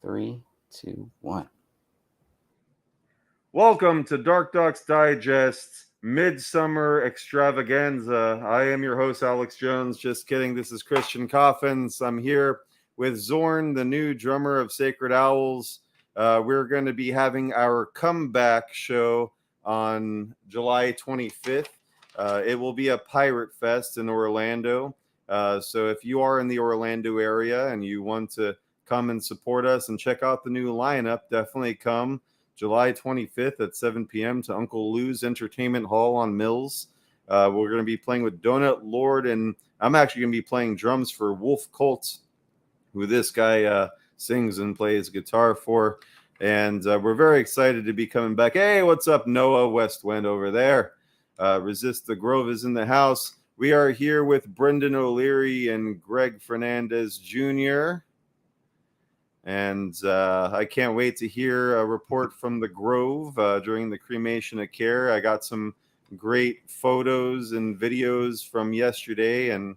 Three, two, one. Welcome to DarkDox Digest Midsummer Extravaganza. I am your host, Alex Jones. Just kidding. This is Christian Coffins. I'm here with Zorn, the new drummer of Sacred Owls. We're going to be having our comeback show on July 25th. It will be a Pirate Fest in Orlando. So if you are in the Orlando area and you want to come and support us and check out the new lineup, definitely come. July 25th at 7 p.m. to Uncle Lou's Entertainment Hall on Mills. We're going to be playing with Donut Lord, and I'm actually going to be playing drums for Wolf Colt, who this guy sings and plays guitar for. And we're very excited to be coming back. Hey, what's up, Noah Westwind over there? Resist the Grove is in the house. We are here with Brendan O'Leary and Greg Fernandez Jr., and I can't wait to hear a report from the Grove during the cremation of care. I got some great photos and videos from yesterday, and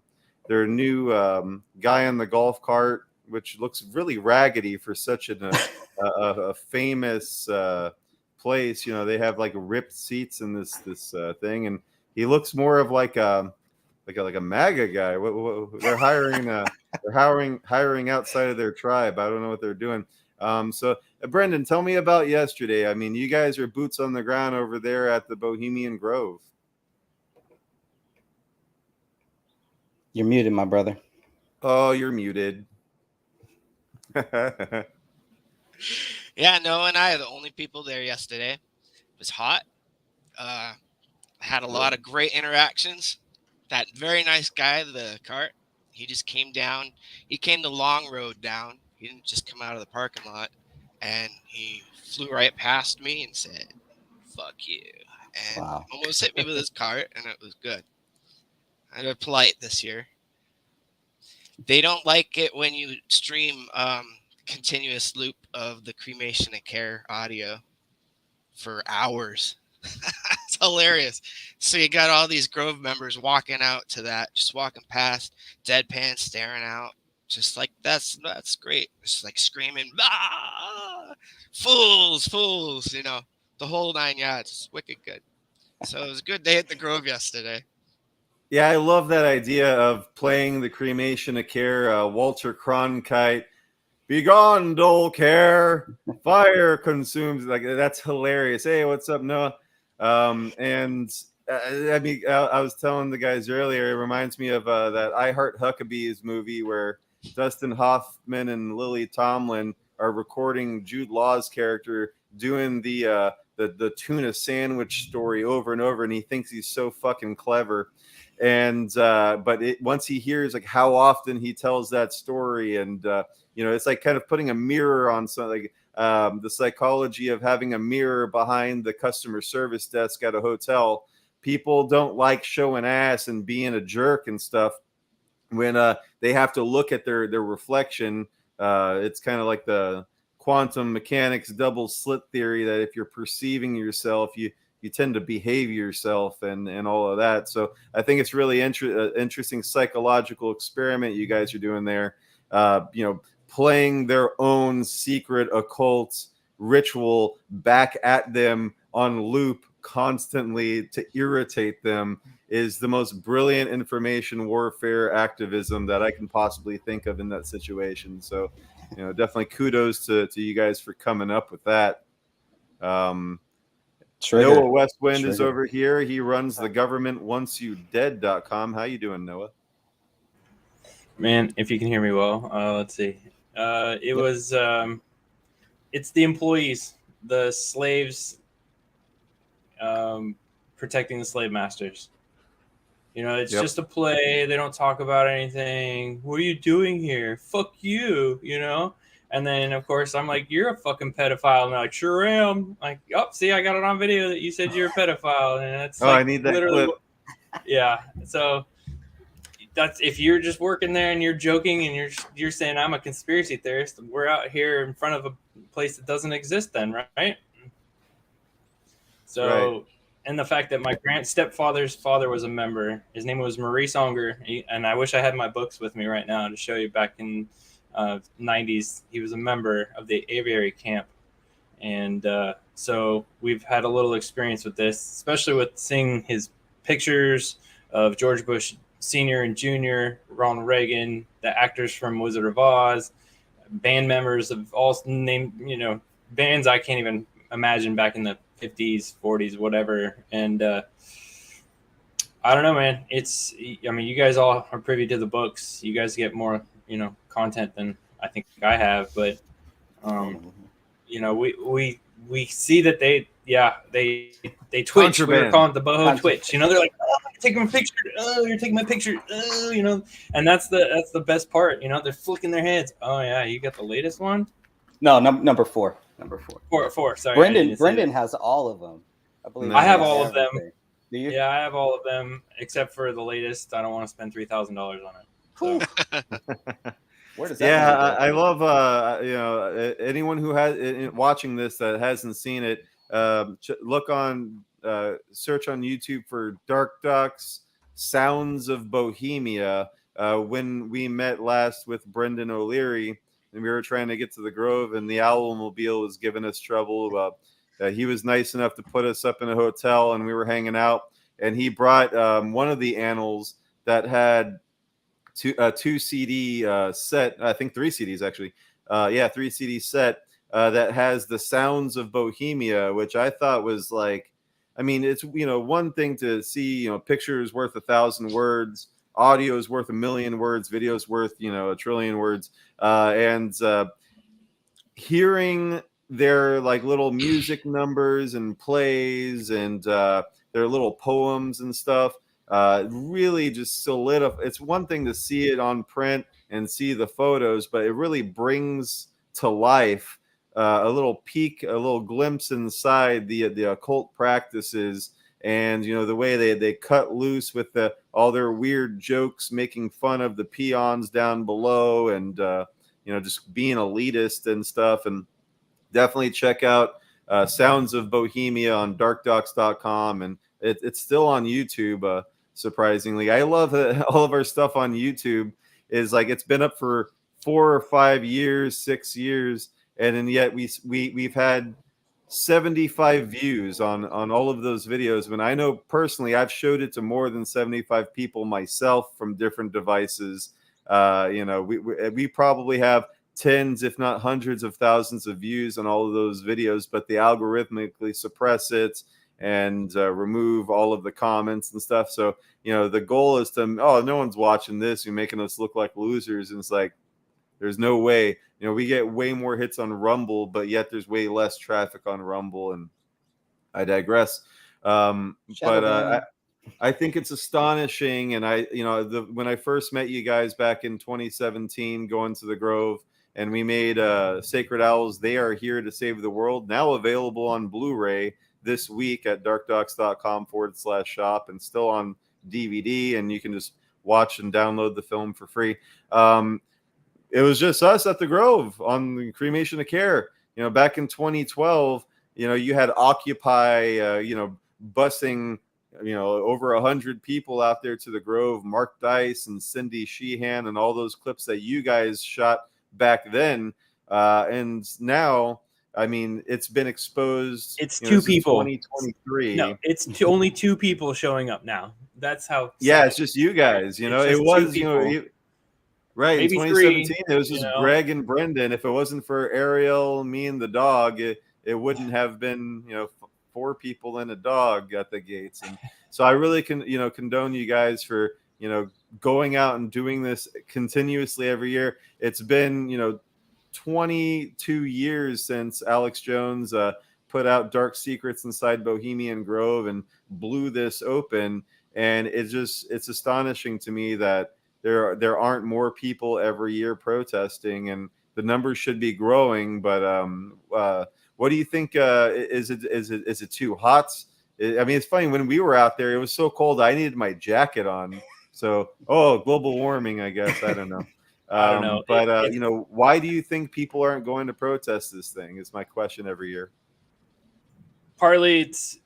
their new guy on the golf cart, which looks really raggedy for such a famous place. You know, they have like ripped seats in this thing, and he looks more of like a MAGA guy. They're hiring outside of their tribe. I don't know what they're doing. So Brendan, tell me about yesterday. I mean, you guys are boots on the ground over there at the Bohemian Grove. You're muted, my brother. Oh, you're muted. Yeah, Noah and I are the only people there yesterday. It was hot. Had a lot of great interactions. That very nice guy, the cart, he just came down. He came the long road down. He didn't just come out of the parking lot. And he flew right past me and said, "Fuck you." And Wow. almost hit me with his cart, and it was good. I'm polite this year. They don't like it when you stream continuous loop of the cremation and care audio for hours. It's hilarious. So you got all these Grove members walking out to that, just walking past, deadpan, staring out, just like that's great. Just like screaming, "Ah, fools, fools!" You know, the whole 9 yards. It's wicked good. So it was a good day at the Grove yesterday. Yeah, I love that idea of playing the cremation of care. Walter Cronkite, "Begone, dull care, fire consumes." Like, that's hilarious. Hey, what's up, Noah? And I mean, I was telling the guys earlier, it reminds me of that I Heart Huckabees movie where Dustin Hoffman and Lily Tomlin are recording Jude Law's character doing the tuna sandwich story over and over, and he thinks he's so fucking clever. And but once he hears like how often he tells that story, and it's like kind of putting a mirror on something. The psychology of having a mirror behind the customer service desk at a hotel. People don't like showing ass and being a jerk and stuff when they have to look at their reflection. It's kind of like the quantum mechanics double slit theory, that if you're perceiving yourself, you tend to behave yourself and all of that. So I think it's really interesting psychological experiment you guys are doing there. Playing their own secret occult ritual back at them on loop constantly to irritate them is the most brilliant information warfare activism that I can possibly think of in that situation. So, definitely kudos to you guys for coming up with that. Noah Westwind is over here. He runs the governmentwantsyoudead.com. How you doing, Noah? Man, if you can hear me well, let's see. It's the employees, the slaves, protecting the slave masters. It's just a play. They don't talk about anything. What are you doing here? Fuck you, And then, of course, I'm like, "You're a fucking pedophile." And they're like, "Sure am." Like, "Oh, see, I got it on video that you said you're a pedophile." And that's I need that clip. Yeah. So that's, if you're just working there and you're joking and you're saying I'm a conspiracy theorist, we're out here in front of a place that doesn't exist then, right? So, right. And the fact that my stepfather's father was a member, his name was Maurice Unger, and I wish I had my books with me right now to show you back in 90s. He was a member of the aviary camp. And so we've had a little experience with this, especially with seeing his pictures of George Bush Sr. and Jr., Ronald Reagan, the actors from Wizard of Oz, band members of all bands I can't even imagine back in the 50s, 40s, whatever. And I don't know, man. You guys all are privy to the books. You guys get more, content than I think I have, but we see that they twitch. We were calling it the boho twitch. They're like, oh, you're taking my picture. Oh, you're taking my picture. Oh, and that's the best part. They're flicking their heads. Oh yeah, you got the latest one. No, number 4. Number 4. Four. Sorry, Brendan has all of them. I believe. I have all of them. Do you? Yeah, I have all of them except for the latest. I don't want to spend $3,000 on it. So. Where does that I love anyone who has watching this that hasn't seen it. Look on search on YouTube for DarkDox Sounds of Bohemia. When we met last with Brendan O'Leary, and we were trying to get to the Grove, and the Owlmobile was giving us trouble. He was nice enough to put us up in a hotel, and we were hanging out. And he brought one of the annals that had two CD set. I think 3 CDs actually. 3 CD set that has the Sounds of Bohemia, which I thought was like, it's one thing to see pictures worth 1,000 words, audio is worth 1,000,000 words, video is worth 1,000,000,000,000 words, and hearing their like little music numbers and plays and their little poems and stuff really just solidify. It's one thing to see it on print and see the photos, but it really brings to life a little peek, a little glimpse inside the occult practices, and the way they cut loose with all their weird jokes, making fun of the peons down below, and just being elitist and stuff. And definitely check out Sounds of Bohemia on DarkDox.com, and it's still on YouTube. Surprisingly, I love that all of our stuff on YouTube is like it's been up for 4 or 5 years, 6 years, and yet we've had 75 views on all of those videos. When I know personally, I've showed it to more than 75 people myself from different devices. We probably have tens, if not hundreds of thousands of views on all of those videos, but they algorithmically suppress it and remove all of the comments and stuff. So, the goal is to, no one's watching this. You're making us look like losers. And it's like, there's no way. We get way more hits on Rumble, but yet there's way less traffic on Rumble. And I digress. I think it's astonishing. And when I first met you guys back in 2017, going to the Grove, and we made Sacred Owls, They Are Here to Save the World, now available on Blu-ray this week at darkdox.com/shop, and still on DVD, and you can just watch and download the film for free. It was just us at the Grove on the Cremation of Care. Back in 2012, you had Occupy, busing, over 100 people out there to the Grove, Mark Dice and Cindy Sheehan, and all those clips that you guys shot back then. And now, it's been exposed. It's 2 people. 2023. No, it's only 2 people showing up now. That's how. Yeah, it's just you guys. It was, right. Maybe in 2017, 3, it was just Greg and Brendan. If it wasn't for Ariel, me, and the dog, it wouldn't have been, 4 people and a dog at the gates. And so I really condone you guys for, going out and doing this continuously every year. It's been, 22 years since Alex Jones put out Dark Secrets Inside Bohemian Grove and blew this open. And it's astonishing to me that there aren't more people every year protesting, and the numbers should be growing. But what do you think? Is it too hot? It's funny, when we were out there, it was so cold I needed my jacket on. So, global warming, I guess. I don't know. I don't know. But why do you think people aren't going to protest this thing? Is my question every year. Partly it's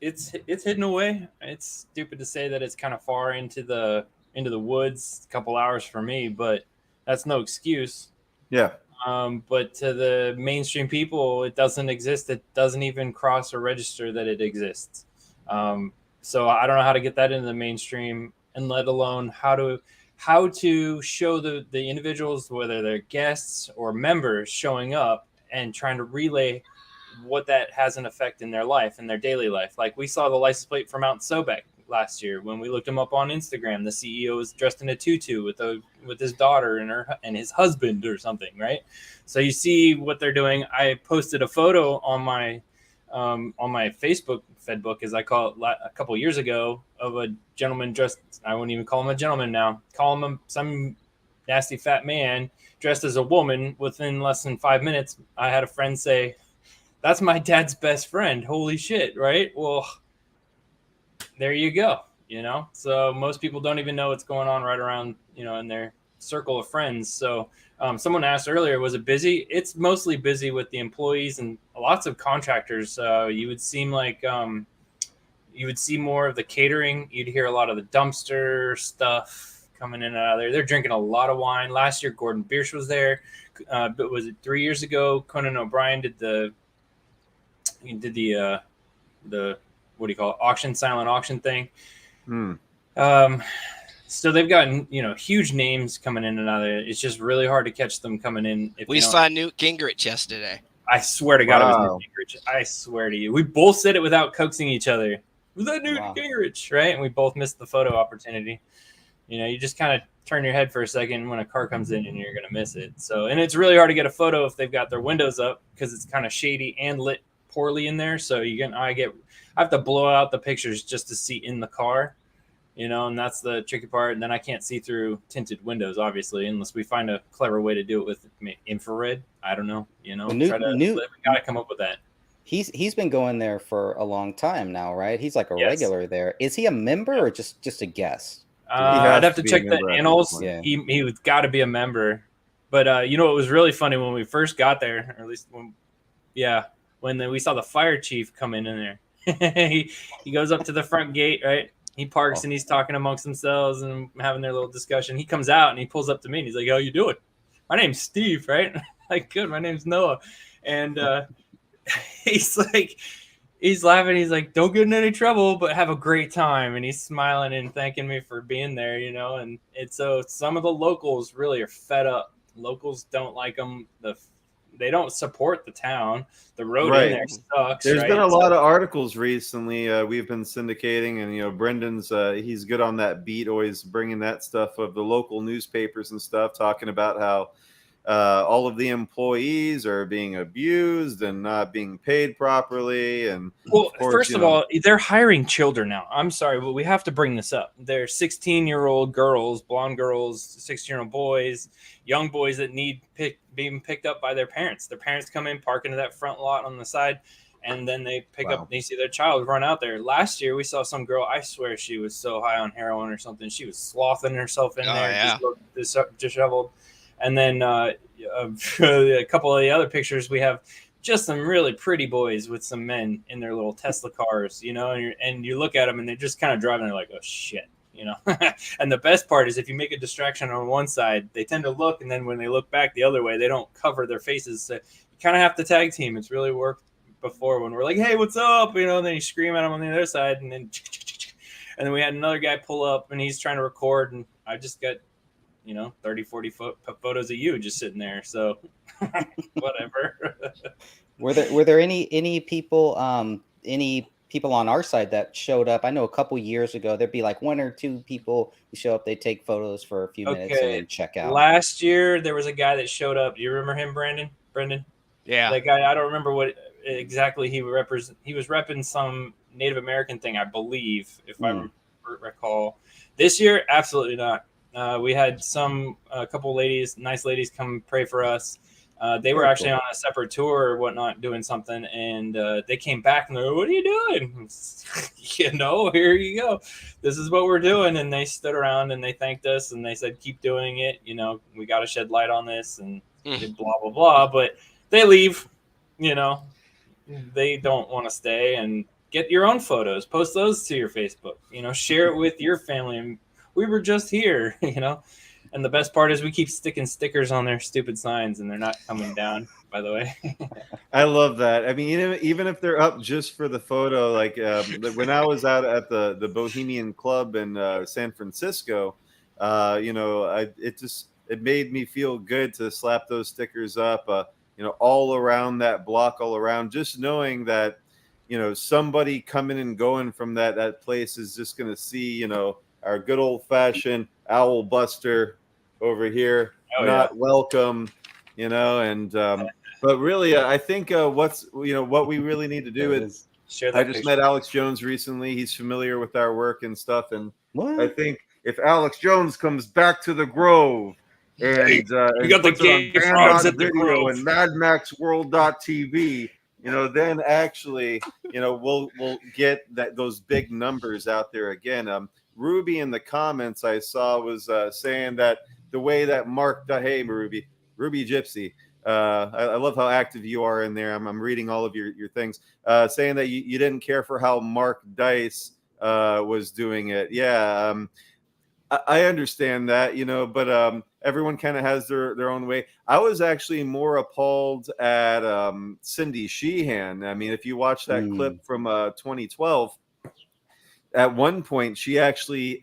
hidden away. It's stupid to say that it's kind of far into the woods, a couple hours for me, but that's no excuse. Yeah. But to the mainstream people, it doesn't exist. It doesn't even cross or register that it exists. So I don't know how to get that into the mainstream, and let alone how to show the individuals, whether they're guests or members, showing up and trying to relay what that has an effect in their life, in their daily life. Like we saw the license plate for Mount Sobek last year when we looked him up on Instagram. The CEO was dressed in a tutu with his daughter and his husband or something, right? So you see what they're doing. I posted a photo on my Facebook Fedbook, as I call it, a couple of years ago, of a gentleman dressed. I wouldn't even call him a gentleman now. Call him some nasty fat man dressed as a woman. Within less than 5 minutes, I had a friend say, "That's my dad's best friend." Holy shit, right? Well, there you go. So most people don't even know what's going on right around, in their circle of friends. So someone asked earlier, was it busy? It's mostly busy with the employees and lots of contractors. You would seem like you would see more of the catering. You'd hear a lot of the dumpster stuff coming in and out of there. They're drinking a lot of wine. Last year, Gordon Biersch was there. But was it 3 years ago? Conan O'Brien did the what do you call it? Silent auction thing. So they've gotten, huge names coming in and out of there. It's just really hard to catch them coming in. We saw Newt Gingrich yesterday. I swear to God, It was Newt Gingrich. I swear to you. We both said it without coaxing each other. Was that Newt Gingrich, right? And we both missed the photo opportunity. You just kind of turn your head for a second when a car comes in and you're going to miss it. So, and it's really hard to get a photo if they've got their windows up because it's kind of shady and lit poorly in there. So I have to blow out the pictures just to see in the car. And that's the tricky part. And then I can't see through tinted windows, obviously, unless we find a clever way to do it with infrared. I don't know. We got to come up with that. He's been going there for a long time now, right? He's like a regular there. Is he a member or just a guest? I'd have to check the annals. Yeah. He was got to be a member. But it was really funny when we first got there, or at least when we saw the fire chief come in there. he goes up to the front gate, right? He parks and he's talking amongst themselves and having their little discussion. He comes out and he pulls up to me and he's like, "How you doing?" "My name's Steve," right? Like, "Good, my name's Noah." And he's laughing. He's like, "Don't get in any trouble, but have a great time." And he's smiling and thanking me for being there, And so some of the locals really are fed up. Locals don't like them. They don't support the town. The road in there sucks. There's been a lot of articles recently we've been syndicating, and Brendan's he's good on that beat, always bringing that stuff of the local newspapers and stuff, talking about how all of the employees are being abused and not being paid properly. And first of all, they're hiring children now. I'm sorry, but we have to bring this up. They're 16-year-old girls, blonde girls, 16-year-old boys, young boys that need being picked up by their parents. Their parents come in, park into that front lot on the side, and then they pick up. They see their child run out there. Last year, we saw some girl. I swear she was so high on heroin or something. She was slothing herself in there, just disheveled. And then a couple of the other pictures, we have just some really pretty boys with some men in their little Tesla cars, and you look at them and they're just kind of driving. They're like, "Oh shit," And the best part is if you make a distraction on one side, they tend to look, and then when they look back the other way, they don't cover their faces. So you kind of have to tag team. It's really worked before when we're like, "Hey, what's up?" And then you scream at them on the other side, and then we had another guy pull up and he's trying to record, and I just got 30, 40 photos of you just sitting there. So whatever. Were there any people on our side that showed up? I know a couple years ago, there'd be like one or two people who show up. They take photos for a few minutes and then check out. Last year, there was a guy that showed up. Do you remember him, Brendan? Yeah. That guy, I don't remember what exactly he represent. He was repping some Native American thing, I believe, if I recall. This year, absolutely not. We had a couple ladies, nice ladies, come pray for us. They were actually on a separate tour or whatnot doing something, and they came back and they're like, "What are you doing?" Here you go. This is what we're doing. And they stood around and they thanked us and they said, "Keep doing it. We got to shed light on this," and blah, blah, blah. But they leave, they don't want to stay. And get your own photos, post those to your Facebook, share it with your family. And we were just here, And the best part is we keep sticking stickers on their stupid signs, and they're not coming down, by the way. I love that. I mean, even if they're up just for the photo, like when I was out at the Bohemian Club in San Francisco, it made me feel good to slap those stickers up, all around that block, all around, just knowing that, somebody coming and going from that place is just going to see, our good old fashioned owl buster over here, Oh, yeah. not welcome, and but really, I think what we really need to do is. Share I that just picture. met Alex Jones recently. He's familiar with our work and stuff, and What? I think if Alex Jones comes back to the Grove and We got the puts it on gay frogs at the Band.video Grove. and MadMaxWorld.tv, then actually, we'll get those big numbers out there again. Ruby in the comments I saw was saying that the way that hey Ruby Gypsy. I love how active you are in there. I'm reading all of your things, saying that you didn't care for how Mark Dice was doing it. Yeah, I understand that, but everyone kind of has their own way. I was actually more appalled at Cindy Sheehan. I mean, if you watch that clip from 2012, at one point she actually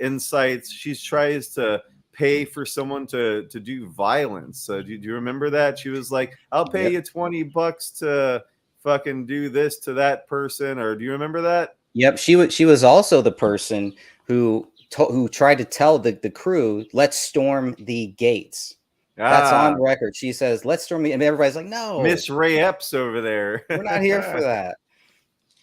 she tries to pay for someone to do violence. So do you remember that? She was like, I'll pay you $20 to fucking do this to that person. Or do you remember that? Yep, she was also the person who tried to tell the crew, let's storm the gates. That's on record. She says, let's storm the, and everybody's like, no, Miss Ray Epps over there. we're not here for that.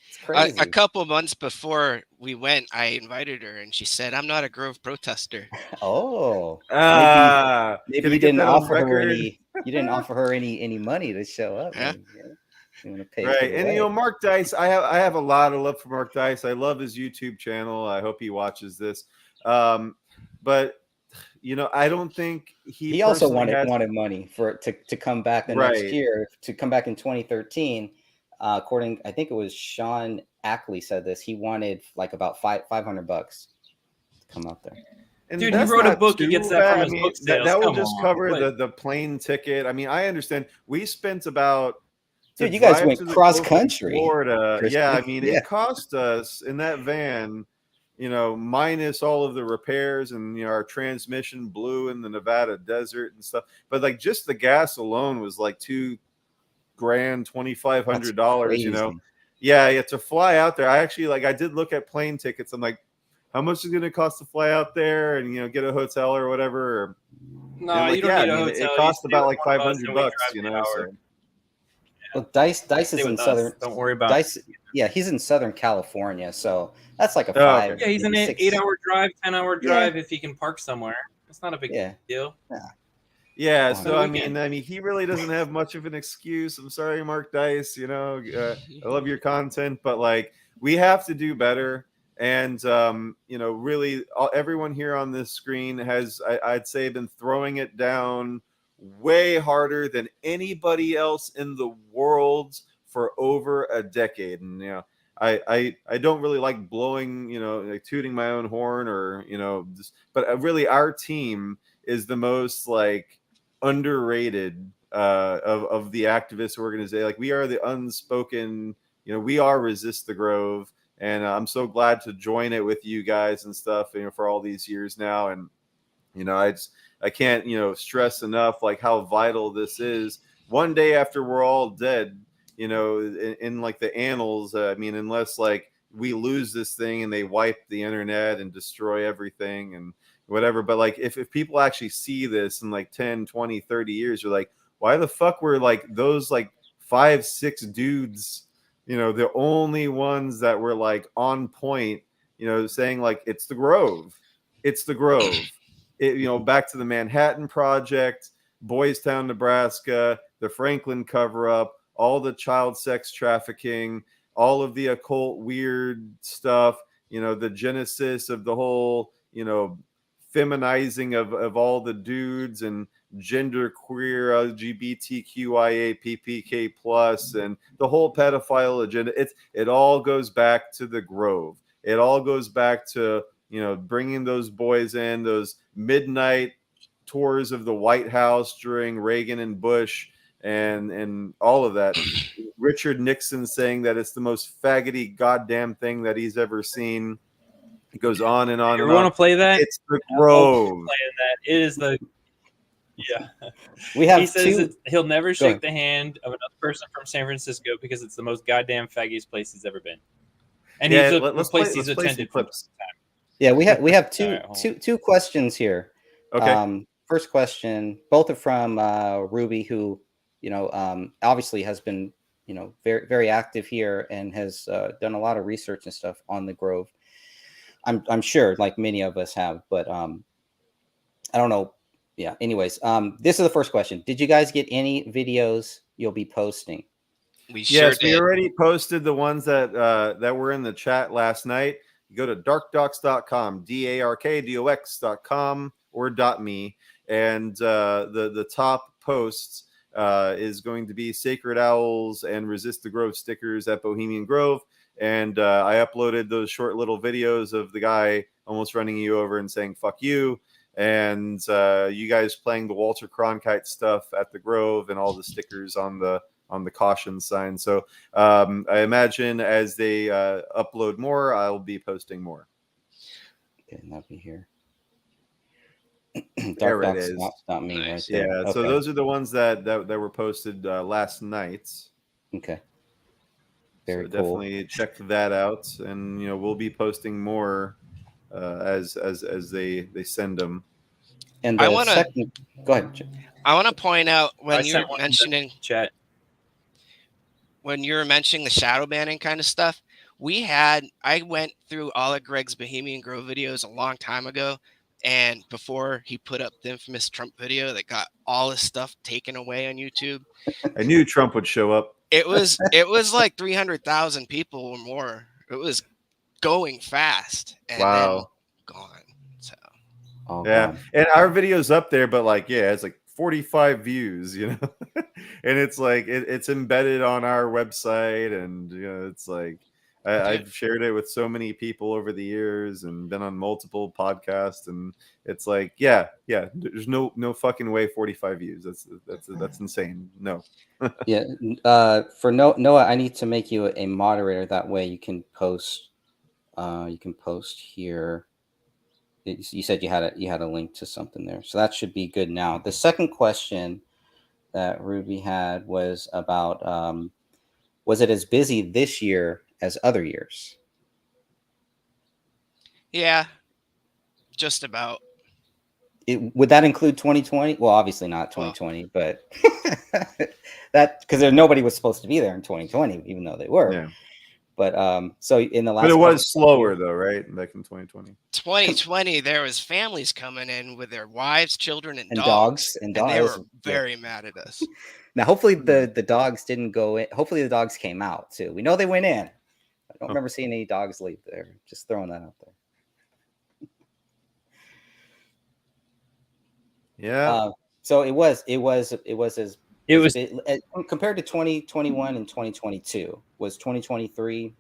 It's crazy. A couple months before we went, I invited her, and she said, "I'm not a Grove protester." Oh, maybe can you I get didn't that on offer her record? you didn't offer her any money to show up. Yeah. You want to pay for Right. the And way. Mark Dice, I have a lot of love for Mark Dice. I love his YouTube channel. I hope he watches this. But I don't think He also personally wanted money to come back the next Right. year, to come back in 2013. According, I think it was Sean Ackley said this. He wanted like about $500 to come out there. And dude, he wrote a book. He gets that from his book sales. That will Come just on. cover the plane ticket. I mean, I understand. We spent about Dude, you guys went cross country, Florida. Christian. Yeah, I mean, Yeah. it cost us in that van, minus all of the repairs, and our transmission blew in the Nevada desert and stuff. But like just the gas alone was like $2,000, $2,500. Yeah, to fly out there. I actually I did look at plane tickets. I'm like, how much is it going to cost to fly out there and get a hotel or whatever? No, you don't need a hotel. It cost about like $500, So. Well, Dice is in southern. Don't worry about Dice. Yeah, he's in Southern California, so that's like a five. Yeah, he's an 8-hour drive, 10-hour drive if he can park somewhere. It's not a big deal. Yeah, so I mean, he really doesn't have much of an excuse. I'm sorry, Mark Dice. I love your content, but we have to do better. And really, everyone here on this screen has, I'd say, been throwing it down way harder than anybody else in the world for over a decade. And I don't really like blowing, tooting my own horn or but really our team is the most underrated of the activist organization. We are the unspoken, we are Resist the Grove, and I'm so glad to join it with you guys and stuff, for all these years now. And I can't stress enough how vital this is. One day after we're all dead, in the annals, I mean, unless we lose this thing and they wipe the internet and destroy everything and whatever, but if people actually see this in 10, 20, 30 years, you're like, why the fuck were those 5-6 dudes, the only ones that were on point, saying it's the Grove, it's the Grove. Back to the Manhattan Project, Boys Town, Nebraska, the Franklin cover-up, all the child sex trafficking, all of the occult weird stuff, the genesis of the whole, feminizing of all the dudes and gender queer LGBTQIA PPK plus and the whole pedophile agenda. It all goes back to the Grove. It all goes back to bringing those boys in, those midnight tours of the White House during Reagan and Bush and all of that. Richard Nixon saying that it's the most faggoty goddamn thing that he's ever seen. It goes on and on You and want on. to play that? It's the Grove. Playing that. It is the We have he says two. he'll never Go shake ahead. the hand of another person from San Francisco because it's the most goddamn faggiest place he's ever been. And Yeah, he's a let's place play- he's let's play some attended clips. Yeah, we have two All right, hold on. two questions here. Okay. First question, both are from Ruby, who obviously has been very very active here and has done a lot of research and stuff on the Grove. I'm sure, like many of us have, but I don't know. Yeah. Anyways, this is the first question. Did you guys get any videos you'll be posting? We sure Yes, we did. already posted the ones that that were in the chat last night. You go to darkdox.com, DARKDOX.com or .me, and the top post is going to be Sacred Owls and Resist the Grove stickers at Bohemian Grove. And I uploaded those short little videos of the guy almost running you over and saying "fuck you," and you guys playing the Walter Cronkite stuff at the Grove and all the stickers on the caution sign. So I imagine as they upload more, I'll be posting more. Okay, that'll be here. There it is. DarkDox.me Nice. right there. Yeah, Okay. so those are the ones that were posted last night. Okay. Very So cool. definitely check that out, and we'll be posting more as they send them. And I the wanna- second, go ahead. Chip. I want to point out I when you're sent one in the mentioning chat. when you're mentioning the shadow banning kind of stuff. I went through all of Greg's Bohemian Grove videos a long time ago, and before he put up the infamous Trump video that got all his stuff taken away on YouTube. I knew Trump would show up. It was like 300,000 people or more. It was going fast and Wow. then gone. So Oh, Yeah, God. and our video's up there, but it's like 45 views, and it's like it's embedded on our website, and it's like I've shared it with so many people over the years and been on multiple podcasts, and it's like there's no fucking way 45 views. That's insane. No. Yeah. For Noah, I need to make you a moderator. That way you can post. You can post here. You said you had a link to something there, so that should be good now. The second question that Ruby had was about was it as busy this year as other years? yeah, just about. Would that include 2020? Well, obviously not 2020, but that because nobody was supposed to be there in 2020, even though they were. Yeah. But so in the last, But it was slower though, right? Back in 2020. 2020, there was families coming in with their wives, children, and dogs, and they were very mad at us. Now, hopefully the dogs didn't go in. Hopefully the dogs came out too. We know they went in. I don't remember seeing any dogs leave there. Just throwing that out there. Yeah. So it was as compared to 2021 and 2022. Was 2023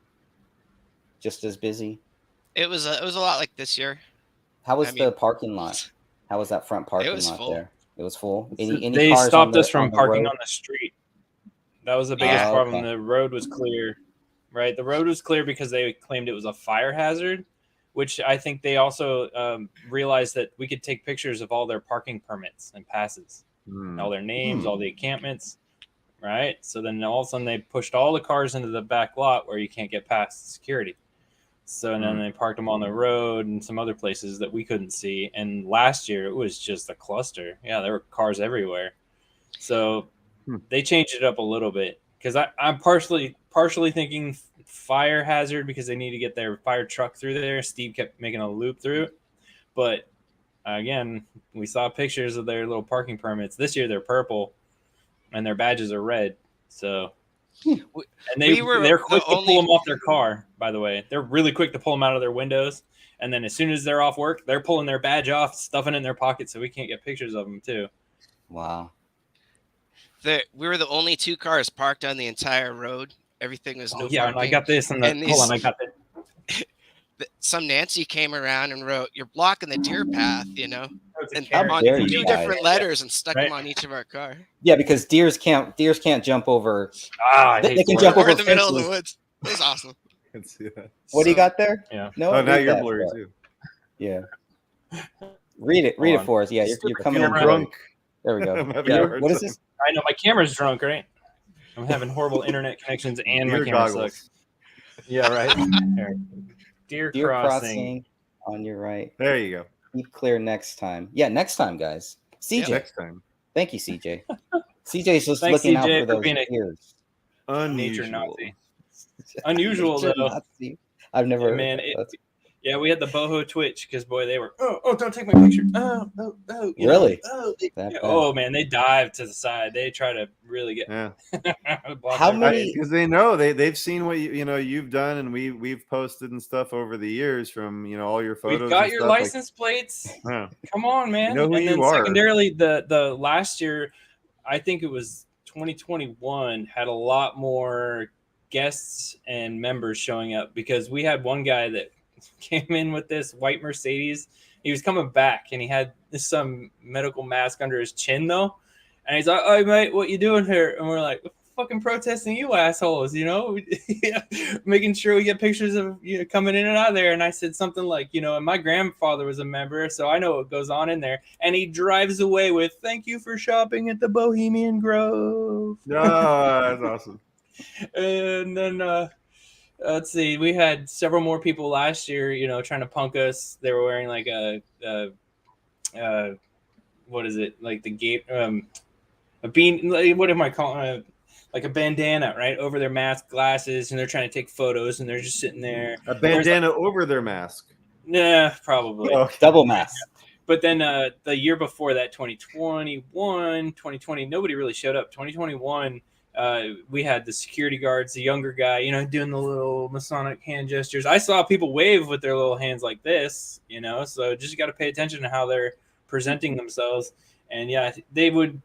just as busy? It was a lot like this year. How was the parking lot? How was that front parking lot full. there? It was full. Any They cars stopped on us from parking road? on the street. That was the biggest problem. Okay. The road was clear, right? The road was clear because they claimed it was a fire hazard, which I think they also realized that we could take pictures of all their parking permits and passes, all their names, all the encampments, right? So then all of a sudden they pushed all the cars into the back lot where you can't get past security. So and then they parked them on the road and some other places that we couldn't see. And last year it was just a cluster. Yeah, there were cars everywhere. So they changed it up a little bit because I'm partially thinking fire hazard because they need to get their fire truck through there. Steve kept making a loop through it. But again, we saw pictures of their little parking permits. This year they're purple and their badges are red. So and they're quick to pull them off their car, by the way. They're really quick to pull them out of their windows. And then as soon as they're off work, they're pulling their badge off, stuffing it in their pocket so we can't get pictures of them too. Wow. We were the only two cars parked on the entire road. Everything was no parking. I got this. Hold on, I got this. Some Nancy came around and wrote, "You're blocking the deer path," No, the and carrot. on dare two you different guys. letters and stuck Right. them on each of our car. Yeah, because deers can't jump over. I They hate can boars. jump Or over in the middle of the fences. woods. It was awesome. Can see that. What do you So- got there? Yeah. No, Oh, now read you're that blurry for us. too. Yeah, read it. Read Hold it on. for us. Yeah, you're Stupid coming in camera. blurry. Drunk. There we go. I'm having Yeah. a hard What is time. this? I know my camera's drunk, right? I'm having horrible internet connections and my Deer camera goggles. sucks. Yeah, right. Here. Deer Deer crossing. crossing on your right. There you go. Keep clear next time. Yeah, next time, guys. CJ, Next time. thank you, CJ. CJ's just Thanks, looking out CJ, for for those being a deers. nature Unusual. Nazi. Unusual, Nature though. Nazi. I've never. Man, that's- yeah, we had the boho twitch because boy, they were don't take my picture. You know, Really? yeah, That bad? oh man, they dive to the side. They try to really get Yeah. block How their many- face. Because they know they've seen what you've done, and we've posted and stuff over the years from all your photos. We've got and your stuff, license plates. Yeah. Come on, man. You know who and then you are. secondarily, the last year, I think it was 2021, had a lot more guests and members showing up because we had one guy that came in with this white Mercedes. He was coming back and he had some medical mask under his chin though, and he's like, "Oh mate, what you doing here?" And we're like, "Fucking protesting, you assholes!" Making sure we get pictures of you coming in and out of there. And I said something like, and my grandfather was a member, so I know what goes on in there. And he drives away with, "Thank you for shopping at the Bohemian Grove." Oh, that's awesome. And then let's see, we had several more people last year, trying to punk us. They were wearing like a what is it, like the gate a bean, like, what am I calling it, like a bandana right over their mask, glasses, and they're trying to take photos and they're just sitting there. A bandana over their mask. Nah, probably. Okay. Double mask. But then the year before that, 2020, nobody really showed up. 2021, we had the security guards, the younger guy, doing the little Masonic hand gestures. I saw people wave with their little hands like this, so just got to pay attention to how they're presenting themselves. And yeah, they would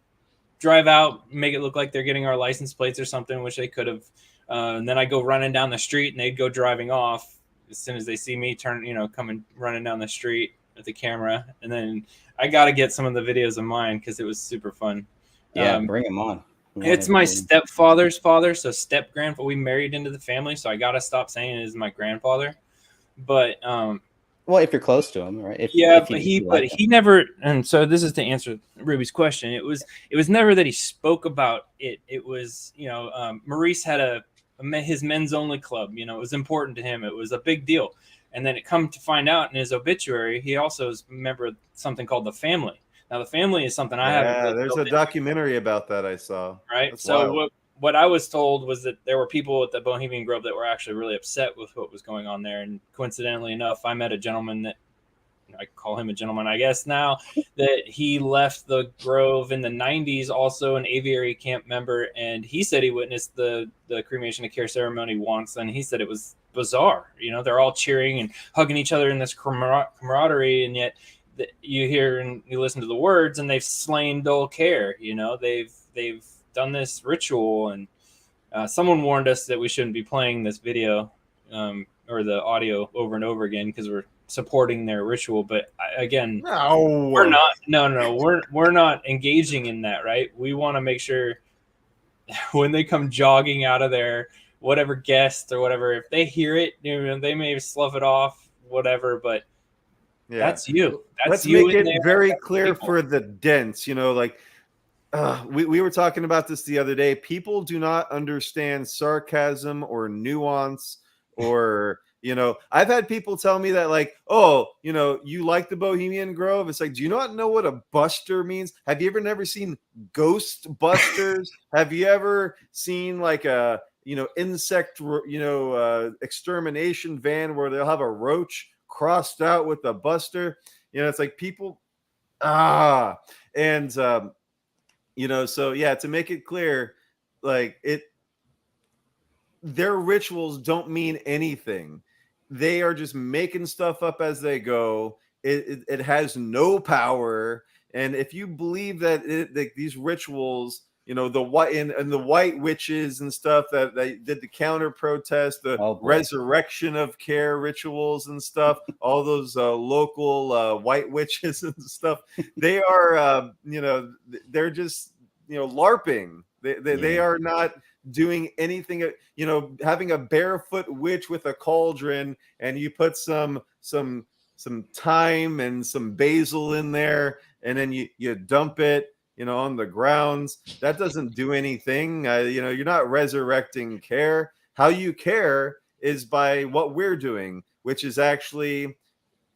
drive out, make it look like they're getting our license plates or something, which they could have. And then I go running down the street and they'd go driving off as soon as they see me coming running down the street with the camera. And then I got to get some of the videos of mine because it was super fun. Yeah, bring him on. It's my stepfather's father, so step grandfather. We married into the family, so I gotta stop saying it is my grandfather. But well, if you're close to him, right? But he never. And so this is to answer Ruby's question. It was never that he spoke about it. It was Maurice had his men's only club. It was important to him. It was a big deal. And then it come to find out in his obituary, he also is a member of something called the Family. Now, the Family is something I haven't. Yeah, there's a documentary about that I saw. Right. That's so wild. what I was told was that there were people at the Bohemian Grove that were actually really upset with what was going on there. And coincidentally enough, I met a gentleman that I call him a gentleman, I guess now, that he left the Grove in the 90s, also an aviary camp member. And he said he witnessed the cremation of care ceremony once. And he said it was bizarre. They're all cheering and hugging each other in this camaraderie. And yet you hear and you listen to the words and they've slain dull care. They've done this ritual. And someone warned us that we shouldn't be playing this video or the audio over and over again because we're supporting their ritual. But again, No. we're not. No, we're not engaging in that. Right? We want to make sure when they come jogging out of their whatever guest or whatever, if they hear it, they may slough it off, whatever. But Yeah. that's you. Let's you make in it there. very That's clear people. for the dents. We were talking about this the other day. People do not understand sarcasm or nuance or I've had people tell me that like, oh, you like the Bohemian Grove. It's like, do you not know what a buster means? Have you never seen ghost busters? Have you ever seen like a insect extermination van where they'll have a roach crossed out with a buster? It's like people and so yeah, to make it clear, like their rituals don't mean anything. They are just making stuff up as they go. It has no power. And if you believe that these rituals the white and the white witches and stuff that they did the counter protest, the resurrection of care rituals and stuff. All those local white witches and stuff. They are, they're just LARPing. They are not doing anything. Having a barefoot witch with a cauldron, and you put some thyme and some basil in there, and then you dump it on the grounds. That doesn't do anything. You're not resurrecting care. How you care is by what we're doing, which is actually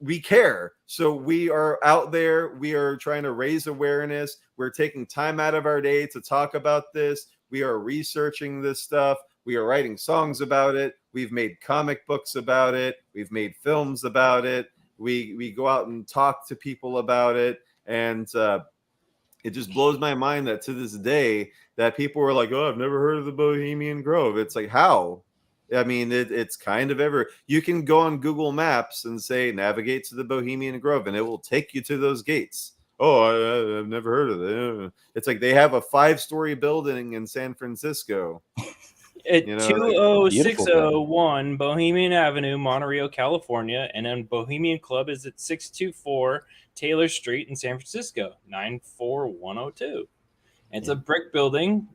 we care. So we are out there. We are trying to raise awareness. We're taking time out of our day to talk about this. We are researching this stuff. We are writing songs about it. We've made comic books about it. We've made films about it. We go out and talk to people about it. And it just blows my mind that to this day that people were like, oh, I've never heard of the Bohemian Grove. It's like, how? I mean, it's kind of you can go on Google Maps and say, navigate to the Bohemian Grove, and it will take you to those gates. Oh, I've never heard of it. It's like they have a 5-story building in San Francisco. At 20601 Bohemian Avenue, Monterey, California, and then Bohemian Club is at 624 Taylor Street in San Francisco, 94102. It's a brick building.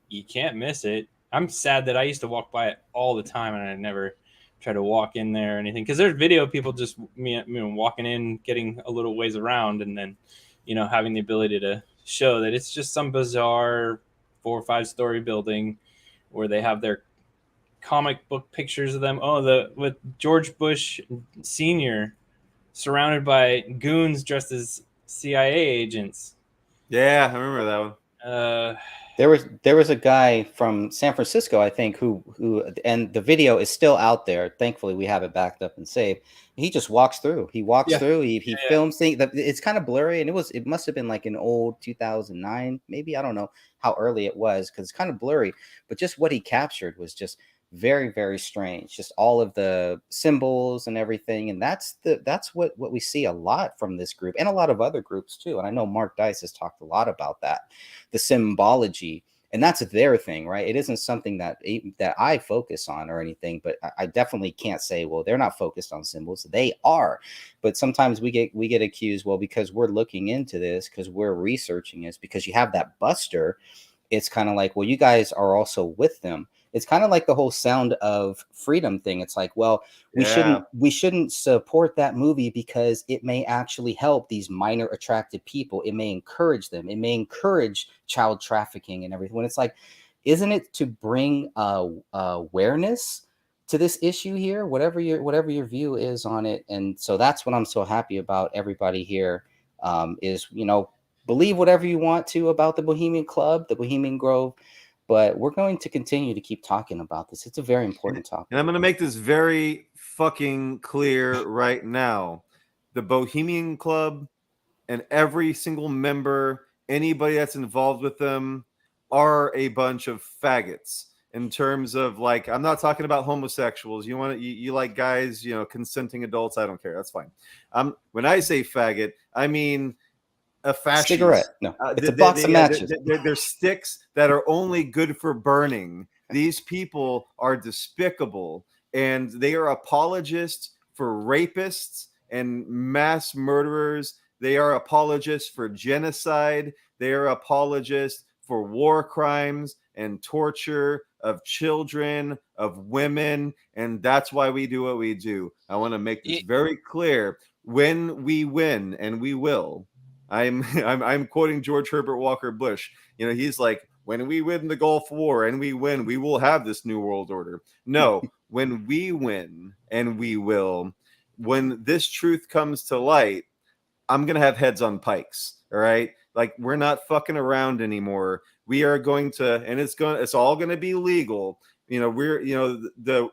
You can't miss it. I'm sad that I used to walk by it all the time, and I never try to walk in there or anything, because there's video of people just walking in, getting a little ways around, and then having the ability to show that it's just some bizarre 4 or 5-story building where they have their comic book pictures of them. With George Bush Sr. surrounded by goons dressed as CIA agents. Yeah, I remember that one. There was a guy from San Francisco, I think, who and the video is still out there. Thankfully, we have it backed up and saved. He just walks through. He walks through. He films things. It's kind of blurry, and it must have been like an old 2009, maybe. I don't know how early it was because it's kind of blurry. But just what he captured was just very, very strange. Just all of the symbols and everything, and that's what we see a lot from this group and a lot of other groups too. And I know Mark Dice has talked a lot about that, the symbology, and that's their thing, right? It isn't something that I focus on or anything, but I definitely can't say, well, they're not focused on symbols. They are, but sometimes we get accused, well, because we're looking into this, because we're researching this, because you have that Buster. It's kind of like, well, you guys are also with them. It's kind of like the whole Sound of Freedom thing. It's like, well, we shouldn't support that movie because it may actually help these minor attracted people. It may encourage them. It may encourage child trafficking and everything. When it's like, isn't it to bring awareness to this issue here? Whatever your view is on it. And so that's what I'm so happy about. Everybody here is, believe whatever you want to about the Bohemian Club, the Bohemian Grove. But we're going to continue to keep talking about this. It's a very important topic. And I'm going to make this very fucking clear right now. The Bohemian Club and every single member, anybody that's involved with them, are a bunch of faggots. In terms of, like, I'm not talking about homosexuals. You like guys, consenting adults. I don't care. That's fine. When I say faggot, I mean a fascist. Cigarette. No, it's a box of matches. They're sticks that are only good for burning. These people are despicable, and they are apologists for rapists and mass murderers. They are apologists for genocide. They are apologists for war crimes and torture of children, of women, and that's why we do what we do. I want to make this very clear. When we win, and we will, I'm quoting George Herbert Walker Bush. He's like, when we win the Gulf War and we win, we will have this new world order. No, when we win, and we will, when this truth comes to light, I'm going to have heads on pikes. All right. Like, we're not fucking around anymore. We are going to, and it's all going to be legal. The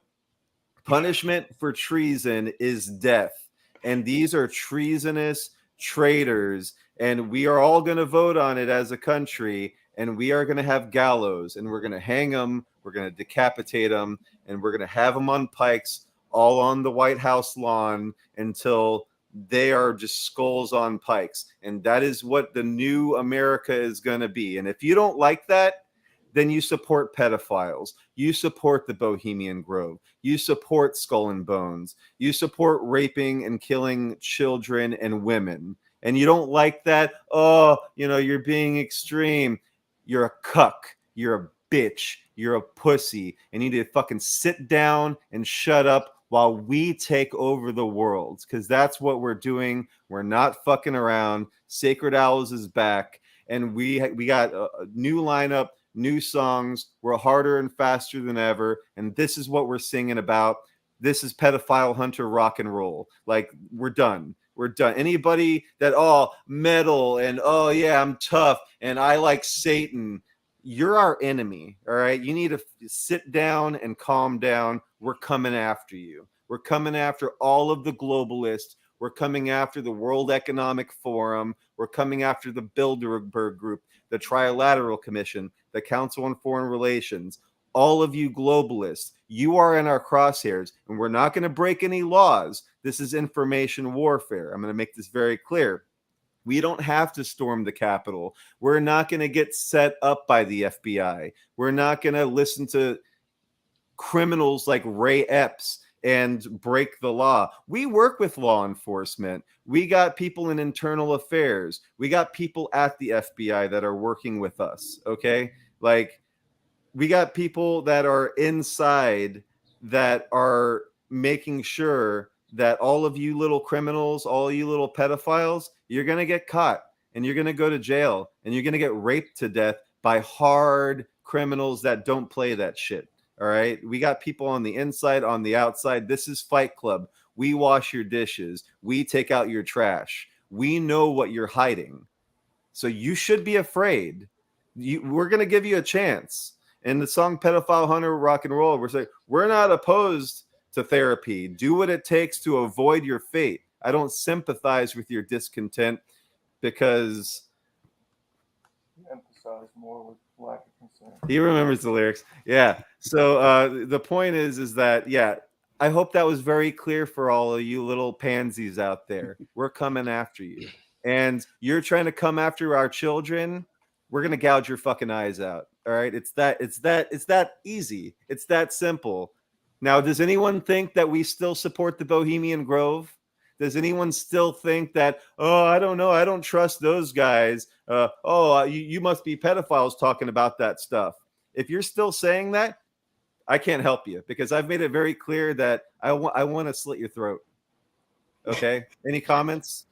punishment for treason is death. And these are treasonous traitors, and we are all going to vote on it as a country, and we are going to have gallows, and we're going to hang them, we're going to decapitate them, and we're going to have them on pikes all on the White House lawn until they are just skulls on pikes. And that is what the new America is going to be. And if you don't like that, then you support pedophiles. You support the Bohemian Grove. You support Skull and Bones. You support raping and killing children and women. And you don't like that, oh, you're being extreme. You're a cuck. You're a bitch. You're a pussy. And you need to fucking sit down and shut up while we take over the world. Because that's what we're doing. We're not fucking around. Sacred Owls is back. And we got a new lineup, new songs. We're harder and faster than ever. And this is what we're singing about. This is pedophile hunter rock and roll. Like, we're done. We're done. Anybody that, metal and, yeah, I'm tough and I like Satan, you're our enemy. All right. You need to sit down and calm down. We're coming after you. We're coming after all of the globalists. We're coming after the World Economic Forum. We're coming after the Bilderberg Group, the Trilateral Commission, the Council on Foreign Relations. All of you globalists, you are in our crosshairs, and we're not going to break any laws. This is information warfare. I'm going to make this very clear. We don't have to storm the Capitol. We're not going to get set up by the FBI. We're not going to listen to criminals like Ray Epps and break the law. We work with law enforcement. We got people in internal affairs. We got people at the FBI that are working with us, okay? Like, we got people that are inside that are making sure that all of you little criminals, all you little pedophiles, you're going to get caught and you're going to go to jail and you're going to get raped to death by hard criminals that don't play that shit. All right. We got people on the inside, on the outside. This is Fight Club. We wash your dishes. We take out your trash. We know what you're hiding. So you should be afraid. We're going to give you a chance. In the song Pedophile Hunter Rock and Roll, we're saying we're not opposed to therapy. Do what it takes to avoid your fate. I don't sympathize with your discontent because you emphasize more with lack of concern. He remembers the lyrics. Yeah. So the point is that, yeah, I hope that was very clear for all of you little pansies out there. We're coming after you. And you're trying to come after our children. We're going to gouge your fucking eyes out. All right. It's that easy. It's that simple. Now, does anyone think that we still support the Bohemian Grove? Does anyone still think that, I don't know, I don't trust those guys. You must be pedophiles talking about that stuff. If you're still saying that, I can't help you because I've made it very clear that I want to slit your throat. Okay. Any comments?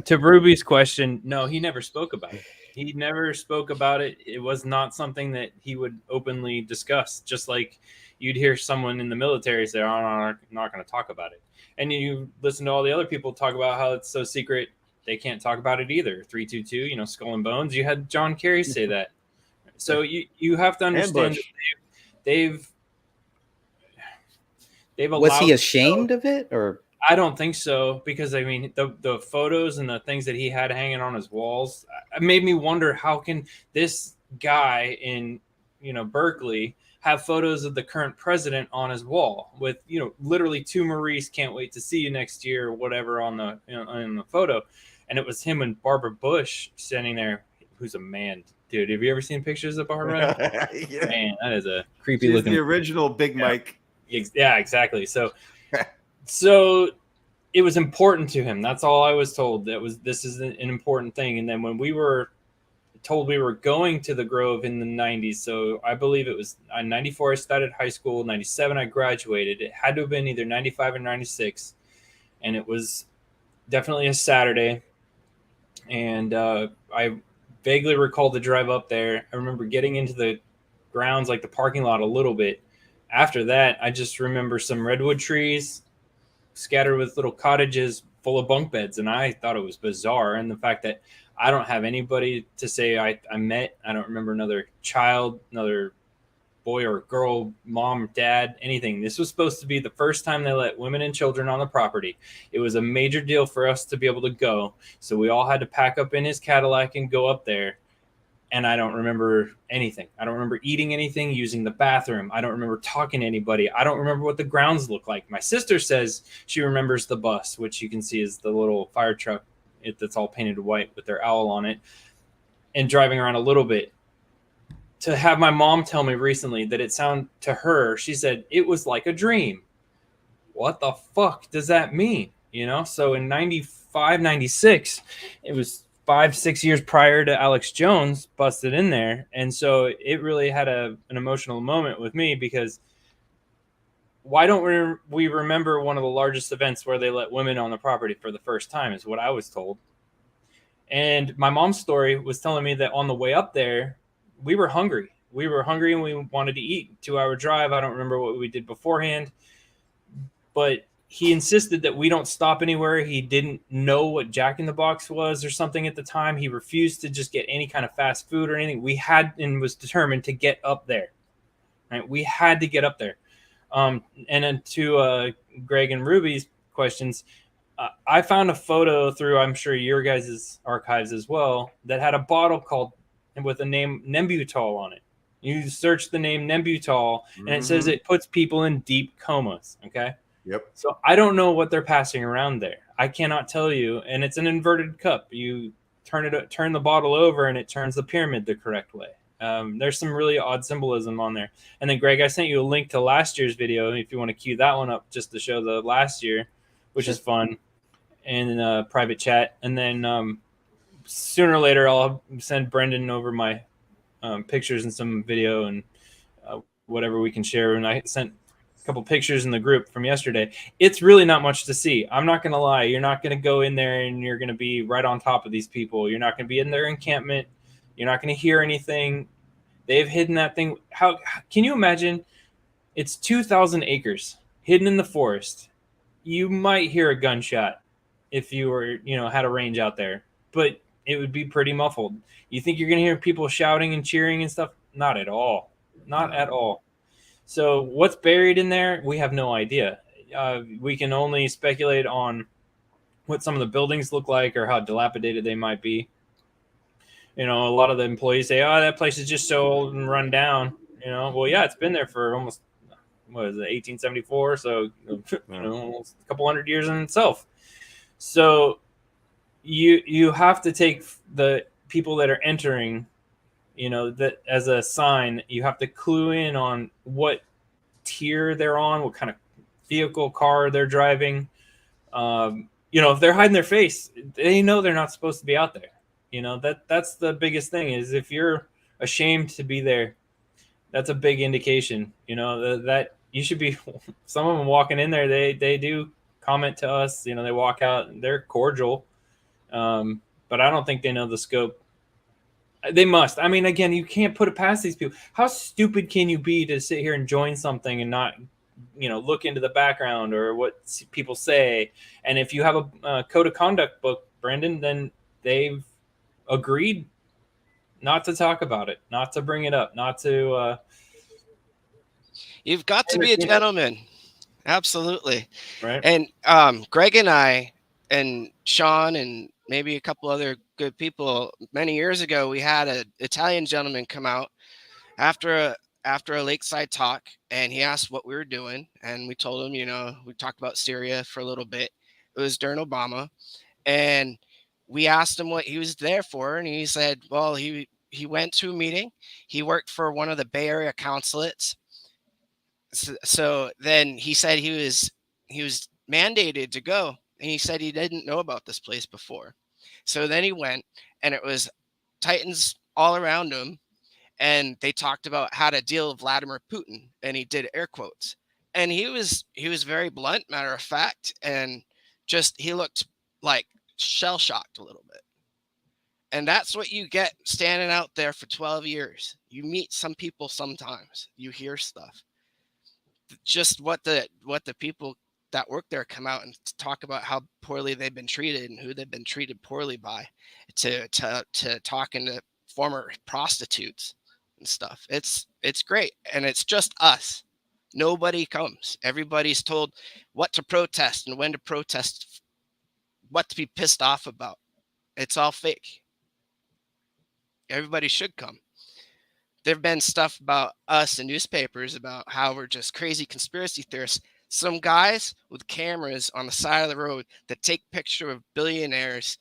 To Ruby's question, no, he never spoke about it. He never spoke about it. It was not something that he would openly discuss. Just like you'd hear someone in the military say, I'm not going to talk about it. And you listen to all the other people talk about how it's so secret, they can't talk about it either. 322, Skull and Bones. You had John Kerry say that. So you have to understand that they've allowed. Was he ashamed of it, or? I don't think so, because I mean the photos and the things that he had hanging on his walls made me wonder, how can this guy in Berkeley have photos of the current president on his wall with literally two Maurice can't wait to see you next year or whatever on the in the photo, and it was him and Barbara Bush standing there, who's a man. Dude, have you ever seen pictures of Barbara? Yeah. Man, that is a creepy She's looking. The original Big Mike. Yeah, exactly. So it was important to him. That's all I was told. This is an important thing. And then when we were told we were going to the Grove in the 90s, so I believe it was 94 I started high school, 97 I graduated. It had to have been either 95 or 96. And it was definitely a Saturday. And I vaguely recall the drive up there. I remember getting into the grounds, like the parking lot, a little bit. After that, I just remember some redwood trees scattered with little cottages full of bunk beds. And I thought it was bizarre. And the fact that I don't have anybody to say I met. I don't remember another child, another boy or girl, mom, dad, anything. This was supposed to be the first time they let women and children on the property. It was a major deal for us to be able to go. So we all had to pack up in his Cadillac and go up there. and I don't remember anything. I don't remember eating anything, using the bathroom. I don't remember talking to anybody. I don't remember what the grounds look like. My sister says she remembers the bus, which you can see is the little fire truck that's all painted white with their owl on it, and driving around a little bit. To have my mom tell me recently that it sounded to her, she said it was like a dream. What the fuck does that mean? You know, so in 95, 96, it was 5, 6 years prior to Alex Jones busted in there. And so it really had an emotional moment with me, because why don't we remember one of the largest events where they let women on the property for the first time, is what I was told. And my mom's story was telling me that on the way up there, we were hungry. We were hungry and we wanted to eat. 2-hour drive. I don't remember what we did beforehand, but he insisted that we don't stop anywhere. He didn't know what Jack in the Box was or something at the time. He refused to just get any kind of fast food or anything. We had, and was determined to get up there. Right? We had to get up there. And then to Greg and Ruby's questions, I found a photo through, I'm sure your guys' archives as well, that had a bottle called with the name Nembutal on it. You search the name Nembutal, and it says it puts people in deep comas. Okay. Yep. So I don't know what they're passing around there. I cannot tell you. And it's an inverted cup. You turn the bottle over, and it turns the pyramid the correct way. There's some really odd symbolism on there. And then, Greg, I sent you a link to last year's video if you want to cue that one up, just to show the last year, which is fun, in a private chat. And then sooner or later, I'll send Brendan over my pictures and some video and whatever we can share. And I sent a couple pictures in the group from yesterday. It's really not much to see. I'm not going to lie. You're not going to go in there and you're going to be right on top of these people. You're not going to be in their encampment. You're not going to hear anything. They've hidden that thing. How can you imagine? It's 2,000 acres hidden in the forest. You might hear a gunshot if you were, had a range out there, but it would be pretty muffled. You think you're going to hear people shouting and cheering and stuff? Not at all. Not at all. So what's buried in there? We have no idea. We can only speculate on what some of the buildings look like or how dilapidated they might be. A lot of the employees say, "Oh, that place is just so old and run down." Well, yeah, it's been there for almost, 1874, so almost a couple hundred years in itself. So you have to take the people that are entering, that as a sign. You have to clue in on what tier they're on, what kind of vehicle, car they're driving. If they're hiding their face, they know they're not supposed to be out there. That's the biggest thing, is if you're ashamed to be there, that's a big indication, that you should be. Some of them walking in there, they do comment to us, they walk out and they're cordial. But I don't think they know the scope. They must. I mean, again, you can't put it past these people. How stupid can you be to sit here and join something and not, look into the background or what people say? And if you have a code of conduct book, Brendan, then they've agreed not to talk about it, not to bring it up, not to. You've got to be a gentleman. Absolutely. Right. And Greg and I and Sean and maybe a couple other good people, many years ago, we had an Italian gentleman come out after a lakeside talk, and he asked what we were doing, and we told him, we talked about Syria for a little bit. It was during Obama, and we asked him what he was there for, and he said, well, he went to a meeting. He worked for one of the Bay Area consulates. So then he said he was mandated to go, and he said he didn't know about this place before. So then he went, and it was Titans all around him, and they talked about how to deal with Vladimir Putin, and he did air quotes, and he was very blunt, matter of fact, and just he looked like shell shocked a little bit. And that's what you get standing out there for 12 years. You meet some people sometimes, you hear stuff. Just what the people that work there come out and talk about how poorly they've been treated and who they've been treated poorly by, to talking to former prostitutes and stuff. It's great, and it's just us. Nobody comes. Everybody's told what to protest and when to protest, what to be pissed off about. It's all fake. everybody should come. There have been stuff about us in newspapers about how we're just crazy conspiracy theorists. Some guys with cameras on the side of the road that take pictures of billionaires,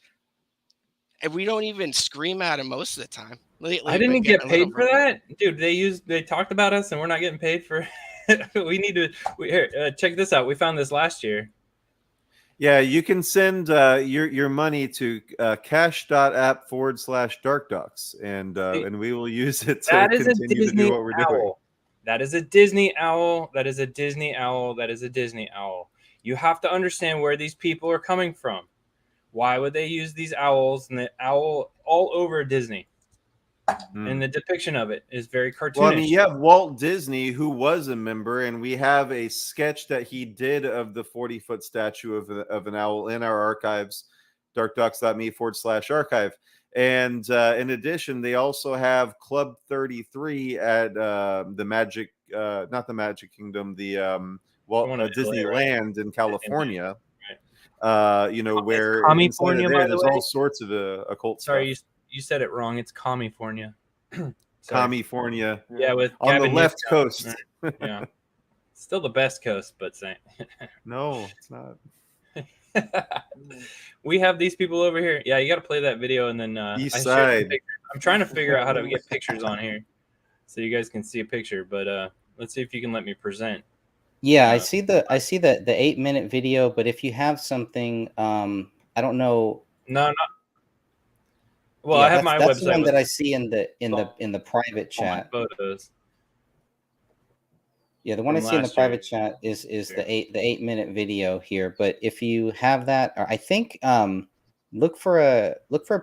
and we don't even scream at them most of the time. Lately, I didn't been get getting a little paid for that, dude. They talked about us, and we're not getting paid for. We need to. Check this out. We found this last year. Yeah, you can send your money to cash.app/DarkDox, and we will use it to continue to do what we're doing. That is a Disney owl. That is a Disney owl. That is a Disney owl. You have to understand where these people are coming from. Why would they use these owls and the owl all over Disney? And the depiction of it is very cartoonish. Well, I mean, you have Walt Disney, who was a member, and we have a sketch that he did of the 40-foot statue of an owl in our archives, darkdox.me/archive. And in addition, they also have Club 33 at the Magic, not the Magic Kingdom, the Disneyland in California. Where inside of there, there's all sorts of occult stuff. Sorry, you said it wrong. It's California. California. Yeah, with on Gavin the left Newsom. coast. Yeah, still the best coast, but saying no, it's not. We have these people over here. Yeah, you got to play that video, and then East side. I'm trying to figure out how to get pictures on here, so you guys can see a picture. But let's see if you can let me present. Yeah, I see the 8-minute video, but if you have something, I don't know. No, not. Well, I have my website. That's the one that I see in the private chat. Photos. Yeah, the one I see in the private chat is the 8-minute video here. But if you have that, or I think look for a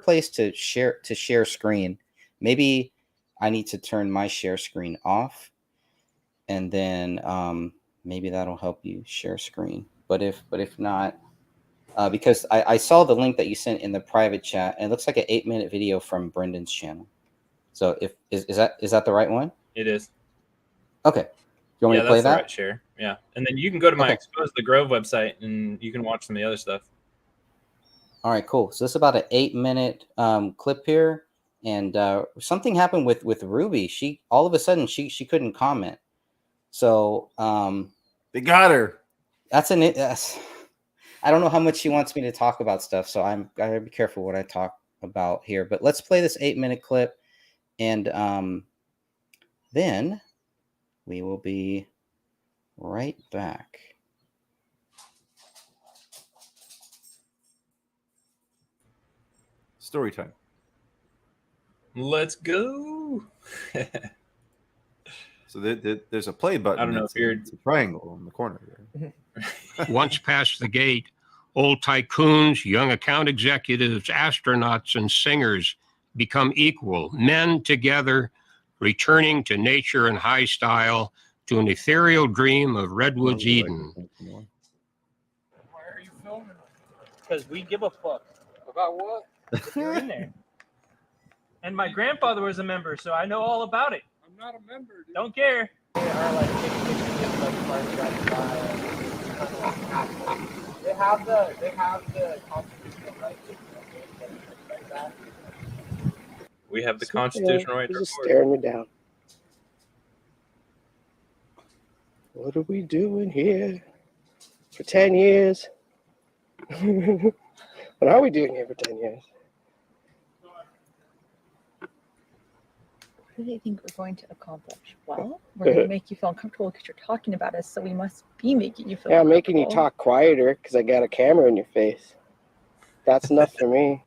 place to share screen. Maybe I need to turn my share screen off, and then maybe that'll help you share screen. But if not. Because I saw the link that you sent in the private chat, and it looks like an 8-minute video from Brendan's channel. So is that the right one? It is. Okay. You want me to play that? Right share. Yeah, and then you can go to my Expose the Grove website, and you can watch some of the other stuff. All right, cool. So this is about an 8-minute clip here, and something happened with Ruby. She all of a sudden she couldn't comment. So they got her. I don't know how much she wants me to talk about stuff, so I gotta be careful what I talk about here. But let's play this 8-minute clip, and then we will be right back. Story time. Let's go. So there's a play button. I don't know if it's a triangle in the corner there. Once past the gate, old tycoons, young account executives, astronauts, and singers become equal, men together, returning to nature and high style, to an ethereal dream of Redwood's Eden. Why are you filming? Because we give a fuck About what? if you're in there. And my grandfather was a member, so I know all about it. I'm not a member, dude. Don't care. They have the constitutional right to like that. We have the constitutional right to He's just record. staring me down. What are we doing here for 10 years? What are we doing here for 10 years? What do they think we're going to accomplish? Well, we're going to make you feel uncomfortable because you're talking about us, so we must be making you feel Yeah, I'm making you uncomfortable. talk quieter because I got a camera in your face. That's enough for me.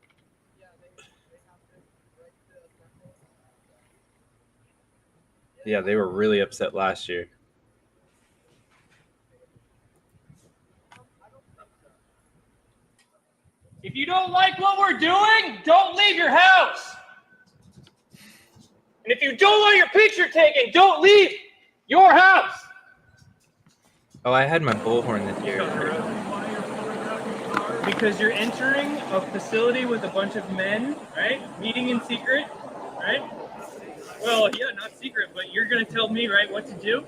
Yeah, they were really upset last year. If you don't like what we're doing, don't leave your house. And if you don't want your picture taken, don't leave your house. Oh, I had my bullhorn this year. Because you're entering a facility with a bunch of men, right? Meeting in secret, right? Well, yeah, not secret, but you're going to tell me, right, what to do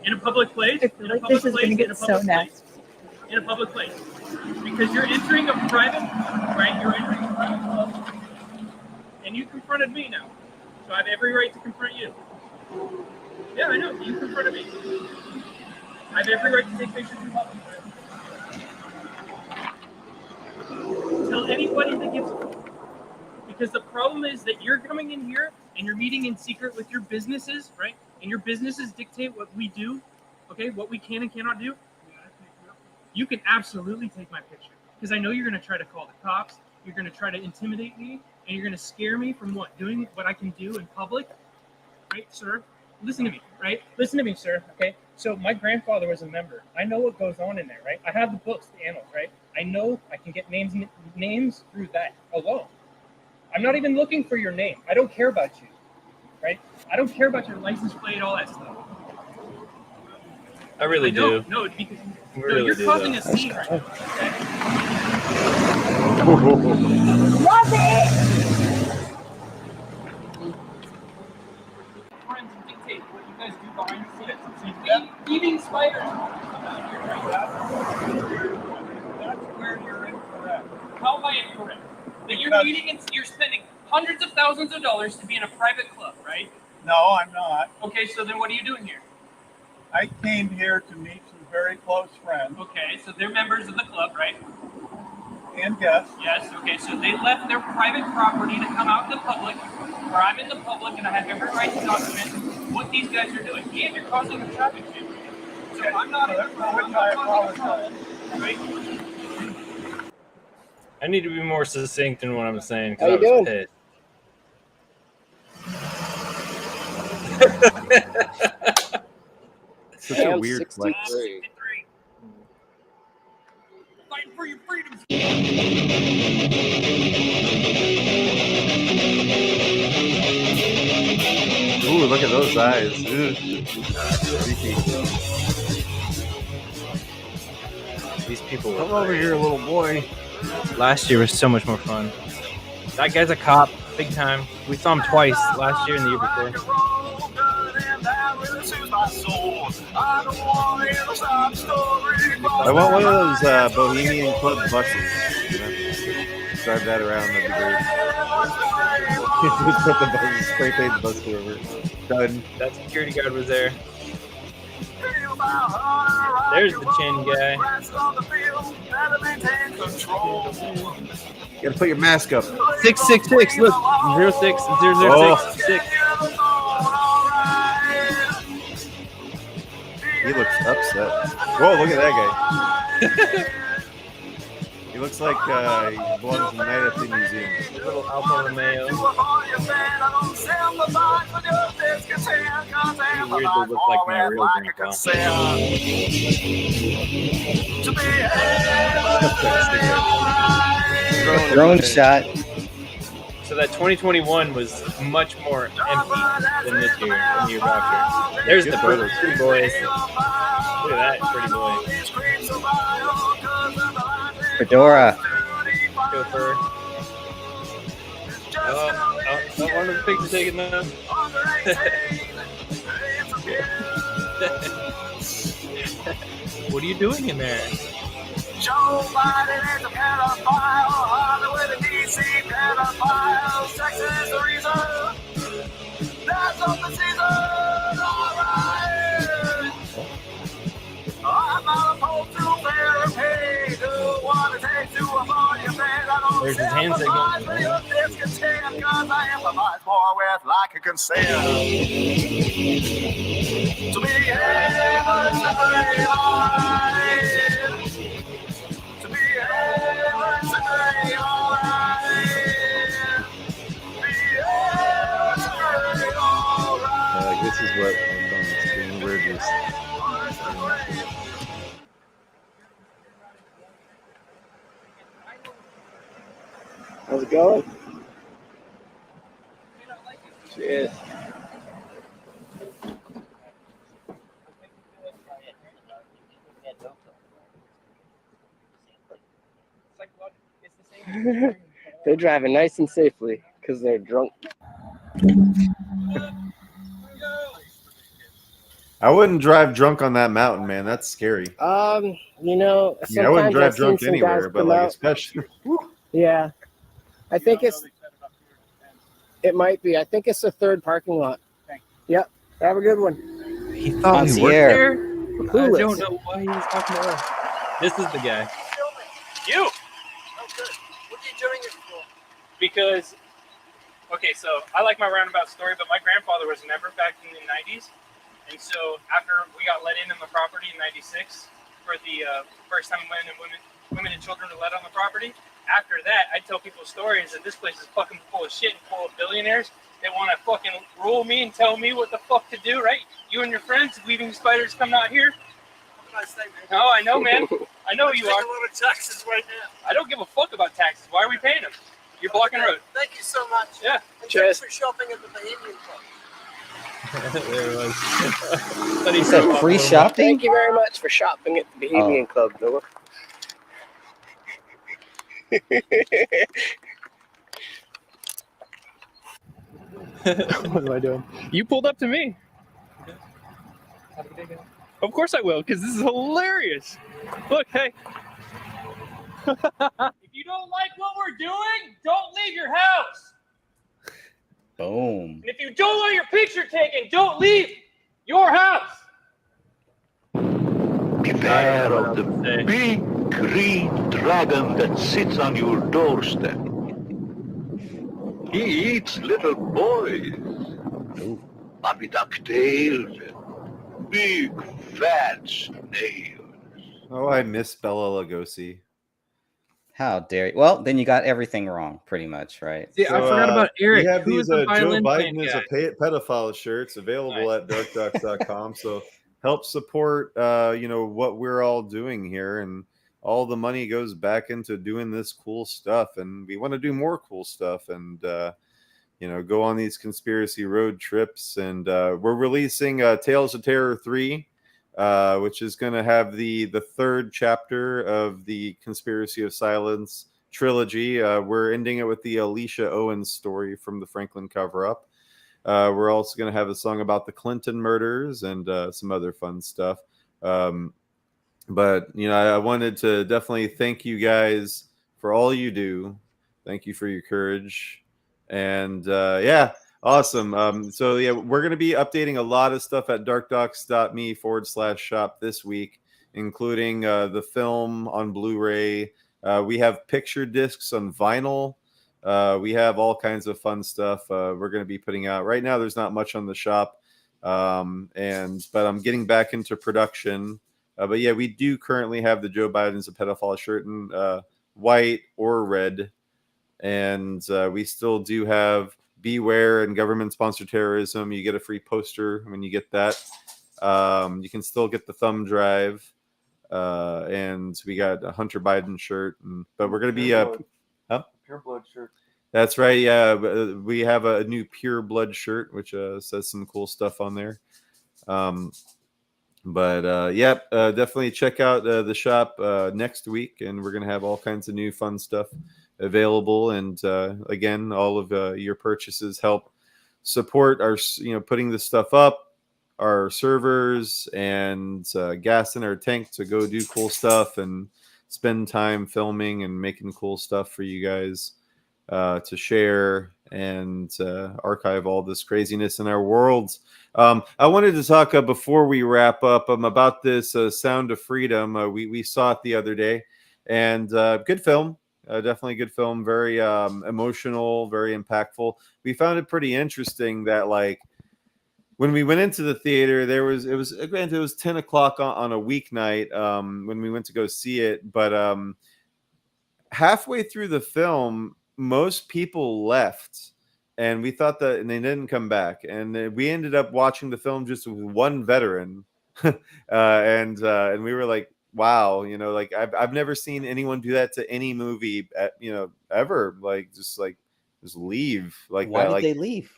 in a public place. I feel like this is going to get so nasty. In a public place. Because you're entering a private, right? You're entering a private club. And you confronted me now. So I have every right to confront you. Yeah, I know. You confronted me. I have every right to take pictures in public. Tell anybody that gives a fuck. Because the problem is that you're coming in here and you're meeting in secret with your businesses, right? And your businesses dictate what we do, okay? What we can and cannot do. You can absolutely take my picture. Because I know you're going to try to call the cops. You're going to try to intimidate me. And you're going to scare me from what? Doing what I can do in public. Right, sir? Listen to me, right? Listen to me, sir, okay? So my grandfather was a member. I know what goes on in there, right? I have the books, the annals, right? I know I can get names through that alone. I'm not even looking for your name. I don't care about you, right? I don't care about your license plate, all that stuff. I really do. No, because Really you're do, causing though. a scene right now. Okay? Love it! Friends dictate what you guys do behind the scenes. Eating spiders. Come out here, right? That's where you're incorrect. How am I incorrect? That you're meeting and you're spending hundreds of thousands of dollars to be in a private club, right? No, I'm not. Okay, so then what are you doing here? I came here to meet some very close friends Okay, so they're members of the club, right? and guests. Yes, okay, so they left their private property to come out in the public, where I'm in the public and I have every right to document what these guys are doing. And you're causing a traffic jam. So I'm not in the problem. Right? I need to be more succinct in what I'm saying How you because I was doing? pissed. Such a weird flex. 63. Fighting for your freedoms. Ooh, look at those eyes. Creepy. These people Come over here, little boy. Last year was so much more fun. That guy's a cop, big time. We saw him twice last year and the year before. I want one of those Bohemian Club buses. You know? Drive that around, that'd be great. Put the bus, spray paint the bus over. Done. That security guard was there. There's the chin guy. You gotta put your mask up. 666, look. 06006. He looks upset. Whoa, look at that guy. He looks like he belongs in the Night at the Museum. Little Alfa Romeo. He weirdly looks like my real grandpa. Drone shot. So that 2021 was much more empty than this year, than the year after. There's the pretty boys. Look at that pretty boy. Fedora. Chauffeur. Oh, one of the pictures taken now. What are you doing in there? Joe Biden is a pedophile, Hollywood and DC pedophiles, Texas is the reason. That's up the season, alright. I'm not opposed to therapy, do what it takes to avoid your pain. I don't There's his hand signal. Cause I empathize more with like a consent. To be able to be alright. To be able to be alright. Be able to be alright. This is what I'm calling screen bridges. How's it going? Cheers. They're driving nice and safely because they're drunk. I wouldn't drive drunk on that mountain, man. That's scary. You know, I mean, I wouldn't sometimes drive I've seen drunk some anywhere, guys but come like out. especially. Yeah, I think It might be. I think it's the third parking lot. Yep. Have a good one. He thought we worked Concierge. there. I Clueless. don't know why he was talking to us. This is the guy. You. Oh, good. What are you doing it for? Because, okay, so I like my roundabout story, but my grandfather was a member back in the 90s. And so after we got let in the property in 96 for the first time women and children were let on the property, after that, I tell people stories that this place is fucking full of shit and full of billionaires that want to fucking rule me and tell me what the fuck to do, right? You and your friends, leaving spiders coming out here. No, I know, man. I know you are. A lot of taxes right now. I don't give a fuck about taxes. Why are we paying them? You're blocking road. Thank you so much. Yeah. And Cheers. thanks for shopping at the Bohemian Club. There it was. But You said free shopping? Thank you very much for shopping at the Bohemian Club, Noah. What am I doing? You pulled up to me. Have a good day, guys. Of course I will, because this is hilarious. Look, hey. If you don't like what we're doing, don't leave your house. Boom. And if you don't want your picture taken, don't leave your house. Beware of the big green dragon that sits on your doorstep. He eats little boys, puppy ducktails, and big fat snails. Oh, I miss Bella Lugosi. How dare you? Well, then you got everything wrong, pretty much, right? See, I forgot about Eric. We have Who these is the Joe violin playing Biden is guy? a pedophile shirts available at darkdox.com. So help support, what we're all doing here, and all the money goes back into doing this cool stuff. And we want to do more cool stuff, and go on these conspiracy road trips. And we're releasing Tales of Terror 3. Which is going to have the third chapter of the Conspiracy of Silence trilogy. We're ending it with the Alicia Owens story from the Franklin cover-up. We're also going to have a song about the Clinton murders and some other fun stuff. But I wanted to definitely thank you guys for all you do. Thank you for your courage. And awesome. So we're going to be updating a lot of stuff at darkdox.me/shop this week, including the film on Blu-ray. We have picture discs on vinyl. We have all kinds of fun stuff we're going to be putting out. Right now, there's not much on the shop, but I'm getting back into production. But yeah, we do currently have the Joe Biden's a pedophile shirt in white or red. And we still do have Beware and Government Sponsored Terrorism. You get a free poster when you get that. You can still get the thumb drive. And we got a Hunter Biden shirt. But we're going to be Pure blood shirt. That's right. Yeah, we have a new Pure Blood shirt, which says some cool stuff on there. Definitely check out the shop next week, and we're going to have all kinds of new fun stuff available. And again, all of your purchases help support our putting this stuff up, our servers, and gas in our tank to go do cool stuff and spend time filming and making cool stuff for you guys to share and archive all this craziness in our worlds. I wanted to talk before we wrap up about this Sound of Freedom. We saw it the other day, and good film. Definitely a good film. Very emotional, very impactful. We found it pretty interesting that when we went into the theater, it was 10 o'clock on a weeknight when we went to go see it. But halfway through the film, most people left, and we thought that, and they didn't come back. And we ended up watching the film just with one veteran, and we were like, wow, I've never seen anyone do that to any movie, ever. Just leave like Why that. did they leave?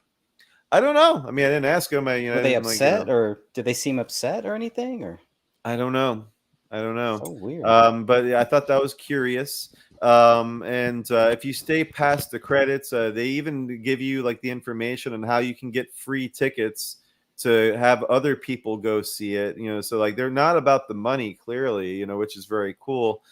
I don't know. I mean, I didn't ask them. Were they upset, or did they seem upset or anything? Or I don't know. So weird. But I thought that was curious. And if you stay past the credits, they even give you the information on how you can get free tickets to have other people go see it. So they're not about the money, clearly, which is very cool.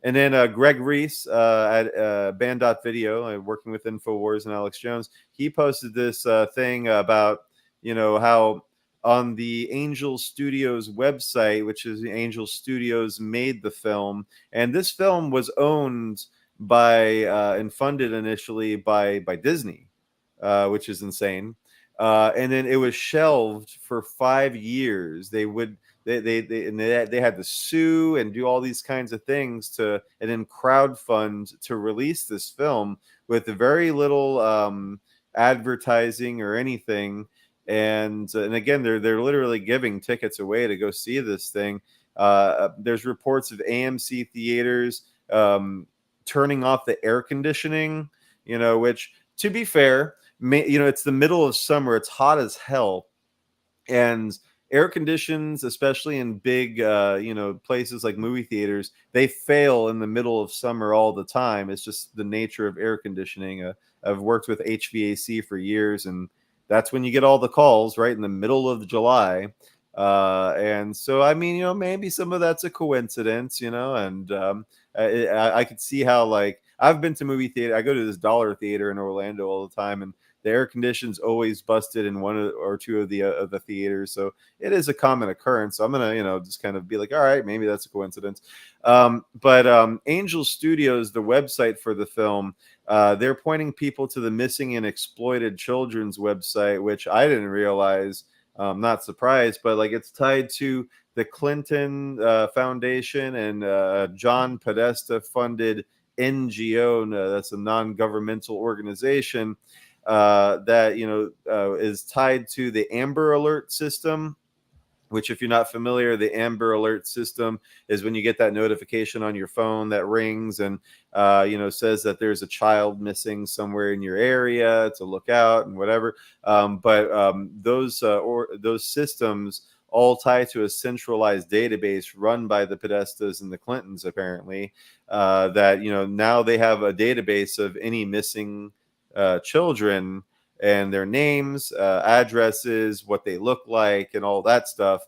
And then Greg Reese at Band.video, working with InfoWars and Alex Jones, he posted this thing about, how on the Angel Studios website, which is Angel Studios made the film, and this film was owned by and funded initially by Disney, which is insane. And then it was shelved for 5 years. They had to sue and do all these kinds of things and then crowdfund to release this film with very little advertising or anything. And again, they're literally giving tickets away to go see this thing. There's reports of AMC theaters turning off the air conditioning, which, to be fair, it's the middle of summer, it's hot as hell, and air conditions, especially in big places like movie theaters, they fail in the middle of summer all the time. It's just the nature of air conditioning. I've worked with HVAC for years, and that's when you get all the calls, right in the middle of July. And so, I mean, maybe some of that's a coincidence, and I could see how, like, I've been to movie theater. I go to this Dollar Theater in Orlando all the time, and the air conditions always busted in one or two of the theaters. So it is a common occurrence. So I'm gonna, just kind of be like, all right, maybe that's a coincidence. But Angel Studios, the website for the film, they're pointing people to the Missing and Exploited Children's website, which I didn't realize. Not surprised, but like it's tied to the Clinton Foundation and John Podesta funded NGO. That's a non-governmental organization that is tied to the Amber Alert system. Which, if you're not familiar, the Amber Alert system is when you get that notification on your phone that rings and says that there's a child missing somewhere in your area to look out and whatever. Those systems all tie to a centralized database run by the Podestas and the Clintons, apparently. That now they have a database of any missing children and their names, addresses, what they look like, and all that stuff,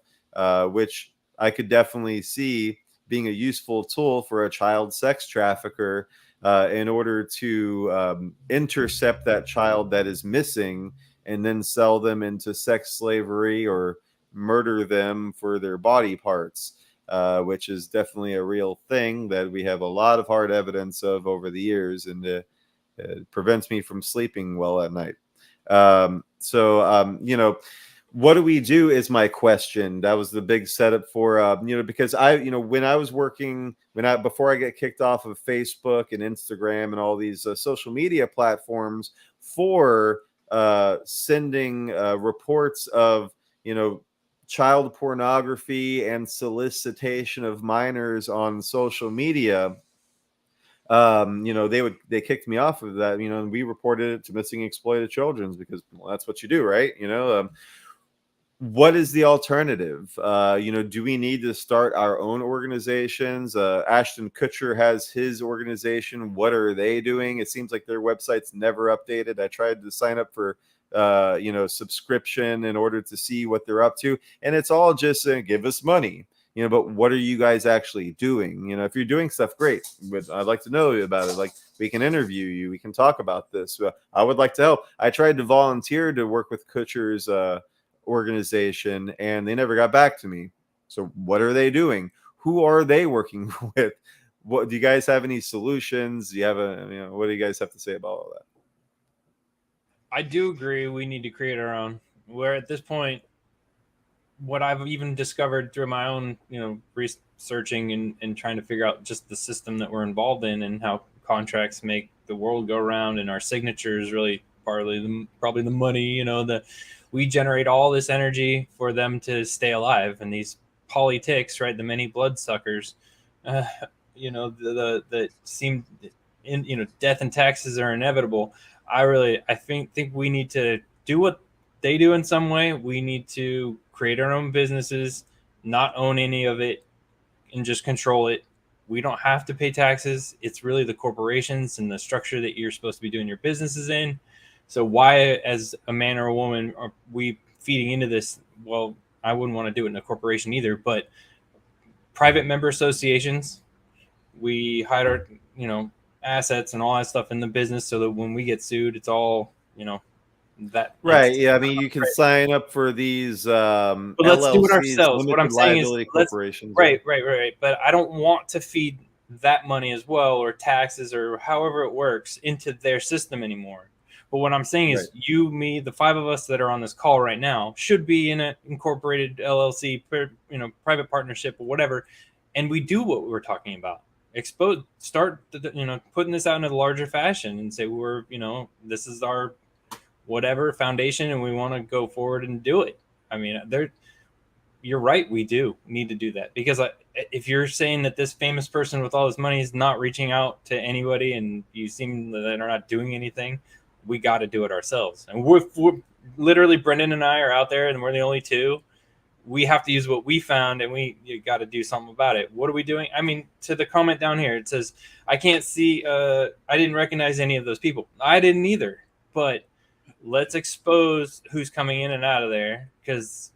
which I could definitely see being a useful tool for a child sex trafficker in order to intercept that child that is missing and then sell them into sex slavery or murder them for their body parts, which is definitely a real thing that we have a lot of hard evidence of over the years, and it prevents me from sleeping well at night. What do we do is my question. That was the big setup for, because when I was working, before I get kicked off of Facebook and Instagram and all these social media platforms for sending reports of, child pornography and solicitation of minors on social media, they kicked me off of that, and we reported it to Missing Exploited Children's because, well, that's what you do, right? What is the alternative? Do we need to start our own organizations? Ashton Kutcher has his organization. What are they doing? It seems like their website's never updated. I tried to sign up for subscription in order to see what they're up to, and it's all just give us money. But what are you guys actually doing? If you're doing stuff, great. But I'd like to know about it. Like, we can interview you. We can talk about this. I would like to help. I tried to volunteer to work with Kutcher's organization, and they never got back to me. So what are they doing? Who are they working with? What do you guys have any solutions? Do you have what do you guys have to say about all that? I do agree we need to create our own. Where at this point, what I've even discovered through my own, researching and trying to figure out just the system that we're involved in and how contracts make the world go around, and our signatures really probably the money, that we generate all this energy for them to stay alive. And these politics, right, the many bloodsuckers, that seem death and taxes are inevitable. I think we need to do what they do in some way. We need to create our own businesses, not own any of it, and just control it. We don't have to pay taxes. It's really the corporations and the structure that you're supposed to be doing your businesses in. So why, as a man or a woman, are we feeding into this? Well, I wouldn't want to do it in a corporation either, but private member associations, we hide our, assets and all that stuff in the business so that when we get sued, it's all, that. Right. Yeah. I mean, you can sign up for these But let's do it LLCs, ourselves. What I'm limited saying is, liability corporations. right. But I don't want to feed that money as well, or taxes, or however it works, into their system anymore. But what I'm saying is, you, me, the five of us that are on this call right now should be in an incorporated LLC, private partnership or whatever, and we do what we were talking about. Start putting this out in a larger fashion and say this is our whatever foundation, and we want to go forward and do it. I mean, you're right. We do need to do that, because if you're saying that this famous person with all this money is not reaching out to anybody, and you seem that they're not doing anything, we got to do it ourselves. And we're literally, Brendan and I are out there, and we're the only two. We have to use what we found, and you got to do something about it. What are we doing? I mean, to the comment down here, it says, I can't see, I didn't recognize any of those people. I didn't either, but let's expose who's coming in and out of there, because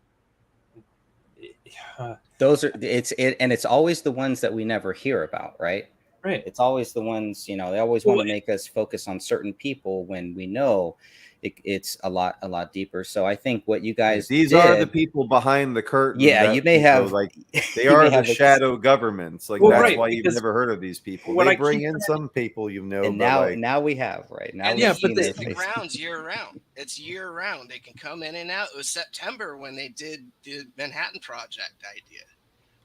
those are and it's always the ones that we never hear about, right? Right. It's always the ones, they always want to make us focus on certain people when we know it's a lot deeper. So I think what you guys are the people behind the curtain. Yeah, you may have they are the shadow governments. Like that's why you've never heard of these people. They bring in some people, and now we have now. And we've seen the grounds year round. It's year round. They can come in and out. It was September when they did the Manhattan Project idea,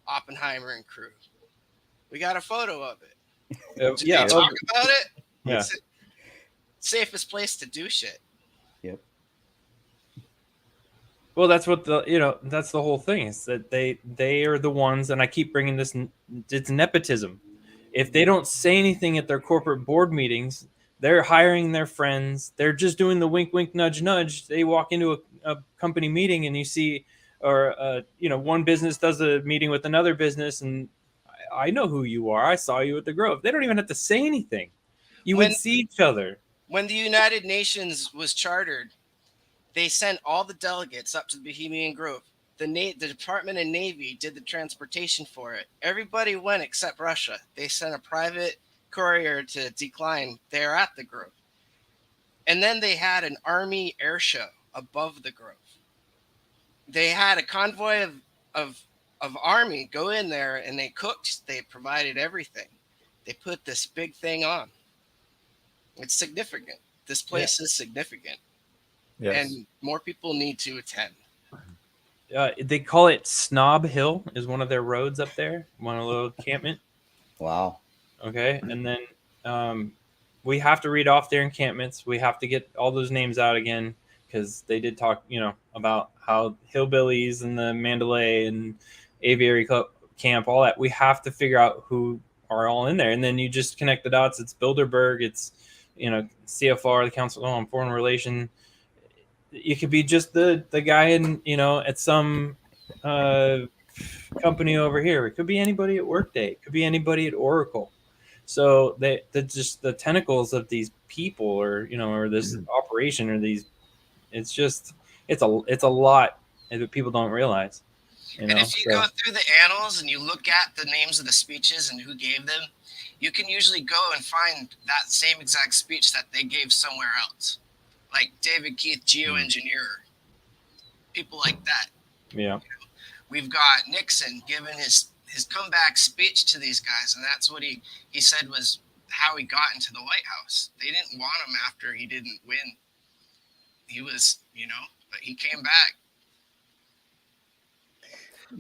Oppenheimer and crew. We got a photo of it. Did they talk about it? Yeah. It's the safest place to do shit. Yep. Well, that's what that's the whole thing, is that they are the ones, and I keep bringing this, it's nepotism. If they don't say anything at their corporate board meetings, they're hiring their friends. They're just doing the wink, wink, nudge, nudge. They walk into a company meeting, and you see, or one business does a meeting with another business, and I know who you are. I saw you at the Grove. They don't even have to say anything. You would see each other. When the United Nations was chartered, they sent all the delegates up to the Bohemian Grove. The Department of Navy did the transportation for it. Everybody went except Russia. They sent a private courier to decline. They're at the Grove. And then they had an Army air show above the Grove. They had a convoy of Army go in there, and they cooked. They provided everything. They put this big thing on. It's significant. This place is significant. Yes. And more people need to attend. They call it Snob Hill, is one of their roads up there, one of the little encampment. Wow. Okay. And then we have to read off their encampments. We have to get all those names out again, because they did talk, about how hillbillies and the Mandalay and Aviary Camp, all that. We have to figure out who are all in there. And then you just connect the dots. It's Bilderberg. It's, CFR, the Council on Foreign Relations. You could be just the guy in, at some company over here. It could be anybody at Workday. It could be anybody at Oracle. So just the tentacles of these people, or this operation, or these, it's a lot that people don't realize. And if you go through the annals and you look at the names of the speeches and who gave them, you can usually go and find that same exact speech that they gave somewhere else. Like David Keith, geoengineer, people like that. Yeah. We've got Nixon giving his comeback speech to these guys, and that's what he said was how he got into the White House. They didn't want him after he didn't win. He was, but he came back.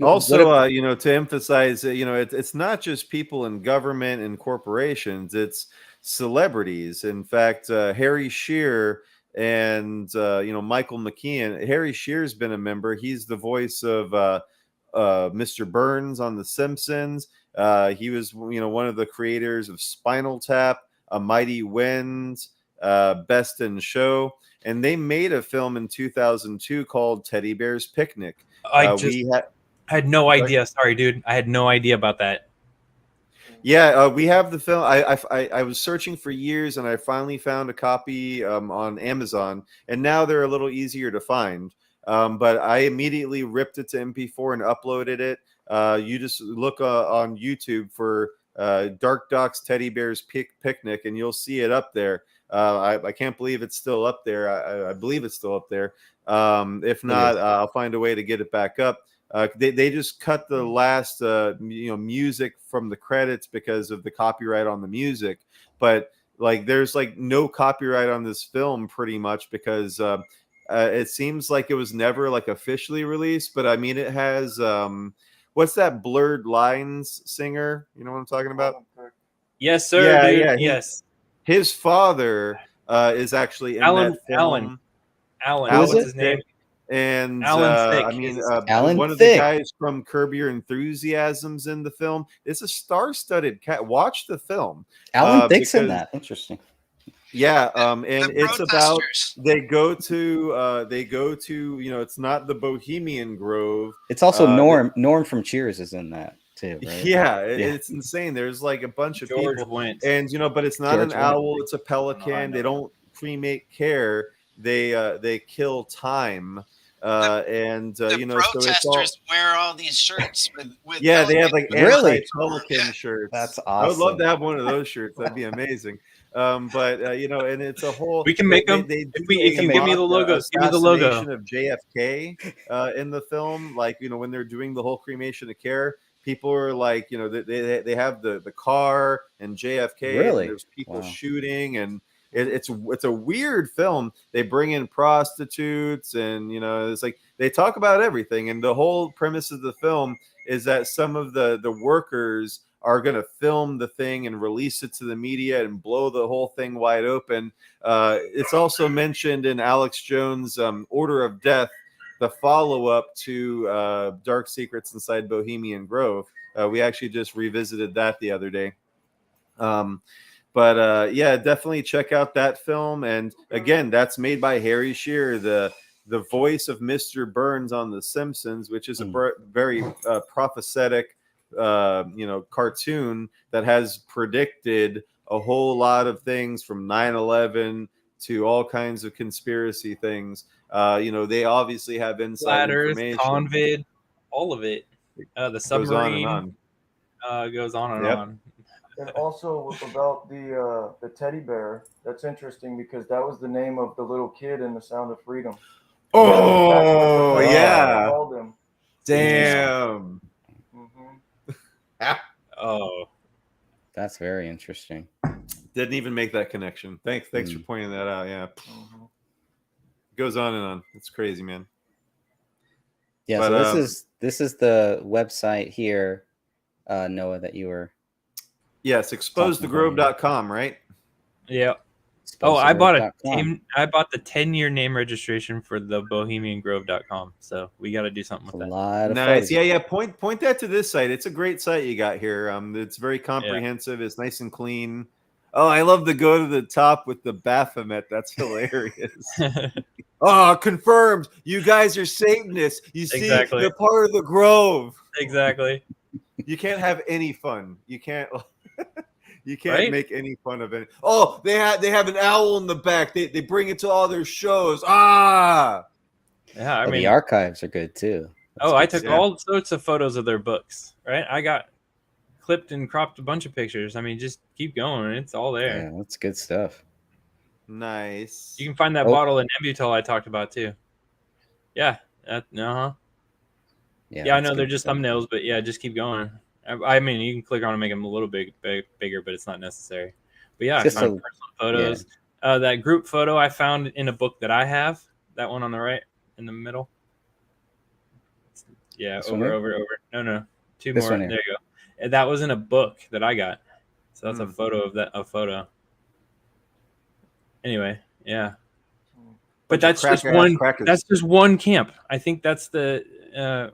Also, to emphasize, it's not just people in government and corporations, it's celebrities. In fact, Harry Shearer and, Michael McKean. Harry Shearer's been a member. He's the voice of Mr. Burns on The Simpsons. He was, one of the creators of Spinal Tap, A Mighty Wind, Best in Show. And they made a film in 2002 called Teddy Bear's Picnic. I had no idea. Sorry, dude. I had no idea about that. Yeah, we have the film. I was searching for years, and I finally found a copy on Amazon, and now they're a little easier to find. But I immediately ripped it to MP4 and uploaded it. You just look on YouTube for DarkDox Teddy Bears Picnic, and you'll see it up there. I can't believe it's still up there. I believe it's still up there. If not, I'll find a way to get it back up. They just cut the last music from the credits because of the copyright on the music, but like there's like no copyright on this film pretty much because it seems like it was never like officially released. But I mean, it has what's that Blurred Lines singer? You know what I'm talking about? Yes, sir. Yeah, dude. yeah. Yes. His father is actually in that film. Alan. Who is What's it? his name? And Alan Thicke. I mean, Alan one of Thicke. the guys from Curb Your Enthusiasm's in the film. It's a star-studded cat. Watch the film. Alan Thicke's in because- that. Interesting. Yeah, and The it's about protesters. they go to it's not the Bohemian Grove. It's also Norm. Norm from Cheers is in that too, right? Yeah, it's insane. There's like a bunch of George people, Wendt. and but it's not George an Wendt. owl. It's a pelican. They don't cremate care. They kill time. And The so it's all protesters wear all these shirts with yeah. They have like Really? anti-pelican shirts. That's I would love awesome. to have one of those shirts. That'd be amazing. But and it's a whole. We can make them. If you give me the logos, give me the logo. Assassination of JFK in the film, like when they're doing the whole cremation of care, people are like, they have the car and JFK, Really? and there's people Wow. shooting, and it's a weird film. They bring in prostitutes, and it's like they talk about everything, and the whole premise of the film is that some of the workers are going to film the thing and release it to the media and blow the whole thing wide open. It's also mentioned in Alex Jones' Order of Death, the follow-up to Dark Secrets Inside Bohemian Grove. We actually just revisited that the other day. But yeah, definitely check out that film. And again, that's made by Harry Shearer, the voice of Mr. Burns on The Simpsons, which is a very prophetic cartoon that has predicted a whole lot of things from 9/11 to all kinds of conspiracy things. They obviously have inside Flat Earth, information. Convid, all of it. The submarine goes on and on. And also about the teddy bear, that's interesting because that was the name of the little kid in The Sound of Freedom. Oh, yeah. They called him. Damn. Oh, That's very interesting. Didn't even make that connection. Thanks for pointing that out. Yeah. Goes on and on. It's crazy, man. Yeah, But, so this is the website here, Noah, that you were. Yes, exposethegrove.com, right? Yeah. Oh, I bought the 10-year name registration for the bohemiangrove.com. So we got to do something with that. Nice. Yeah. Point that to this site. It's a great site you got here. It's very comprehensive. It's nice and clean. Oh, I love to go to the top with the Baphomet. That's hilarious. Oh, confirmed. You guys are Satanists. You see, they're part of the Grove. Exactly. You can't have any fun. You can't. You can't Right? make any fun of it. Oh, they have an owl in the back. They bring it to all their shows. Ah. Yeah, I But mean, the archives are good too. That's I good took stuff. all sorts of photos of their books. Right, I got clipped and cropped a bunch of pictures. I mean, just keep going. It's all there. Yeah, that's good stuff. Nice. You can find that bottle of Nembutal I talked about too. Yeah. Yeah, I know they're just thumbnails, but yeah, just keep going. I mean, you can click on and make them a little bigger, but it's not necessary. But yeah, I Just found personal photos. Yeah. That group photo I found in a book that I have. That one on the right, in the middle. Yeah, This one over. here? No, two This more. one There here. you go. And that was in a book that I got. So that's a photo of that. A photo. Anyway, yeah. But that's just one. That's just one camp. I think that's the.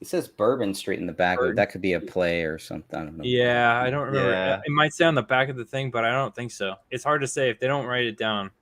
It says Bourbon Street in the back. That could be a play or something. I don't know. Yeah, I don't remember. Yeah. It might say on the back of the thing, but I don't think so. It's hard to say if they don't write it down.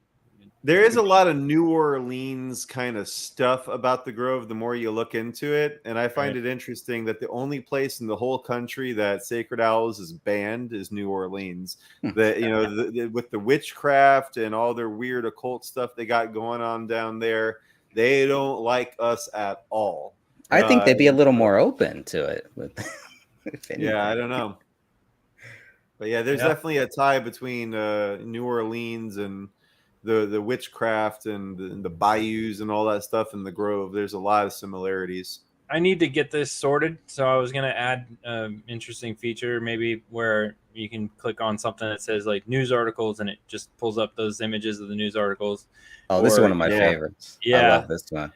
There is a lot of New Orleans kind of stuff about the Grove the more you look into it. And I find it interesting that the only place in the whole country that Sacred Owls is banned is New Orleans. That with the witchcraft and all their weird occult stuff they got going on down there, they don't like us at all. I think they'd be a little more open to it. Yeah, I don't know. But yeah, there's definitely a tie between New Orleans and the witchcraft and the bayous and all that stuff in the Grove. There's a lot of similarities. I need to get this sorted, so I was gonna add an interesting feature, maybe where you can click on something that says like news articles, and it just pulls up those images of the news articles. Oh, this is one of my favorites. I love this one.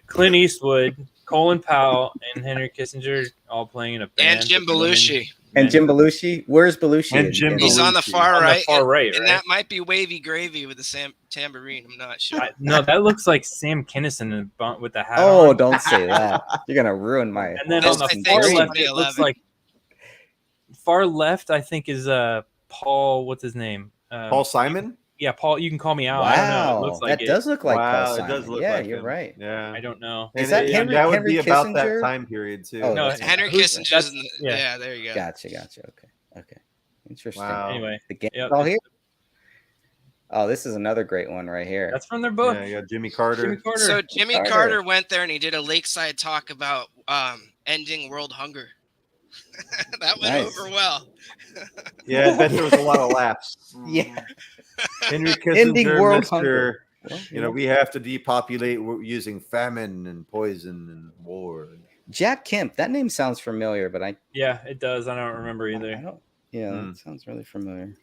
Clint Eastwood, Colin Powell, and Henry Kissinger all playing in a band. And Jim Belushi. And Jim Belushi? Where's Belushi? And Jim He's on the far On right. the far right, and right? that might be Wavy Gravy with the tambourine. I'm not sure. No, that looks like Sam Kinison with the hat Oh, on. don't say that. You're gonna ruin my. And then on the far left, it looks like far left. I think is Paul. What's his name? Paul Simon. Yeah, Paul. You can call me out. Wow, I don't know. It looks like that does look like Paul Simon. It does look yeah, like you're him. right. Yeah, I don't know. Is that Henry? That would Henry be about that Kissinger? time period too. Oh, No, Henry Kissinger's. Yeah, there you go. Gotcha. Okay. Interesting. Wow. Anyway, the game's all here. Oh, this is another great one right here. That's from their book. Yeah, you got Jimmy Carter. So Jimmy Carter went there and he did a lakeside talk about ending world hunger. That went over well. Yeah, I bet there was a lot of laughs. Yeah. Henry Ending Kissinger, world Mr. hunger. You know, we have to depopulate using famine and poison and war. Jack Kemp. That name sounds familiar, but Yeah, it does. I don't remember either. That sounds really familiar.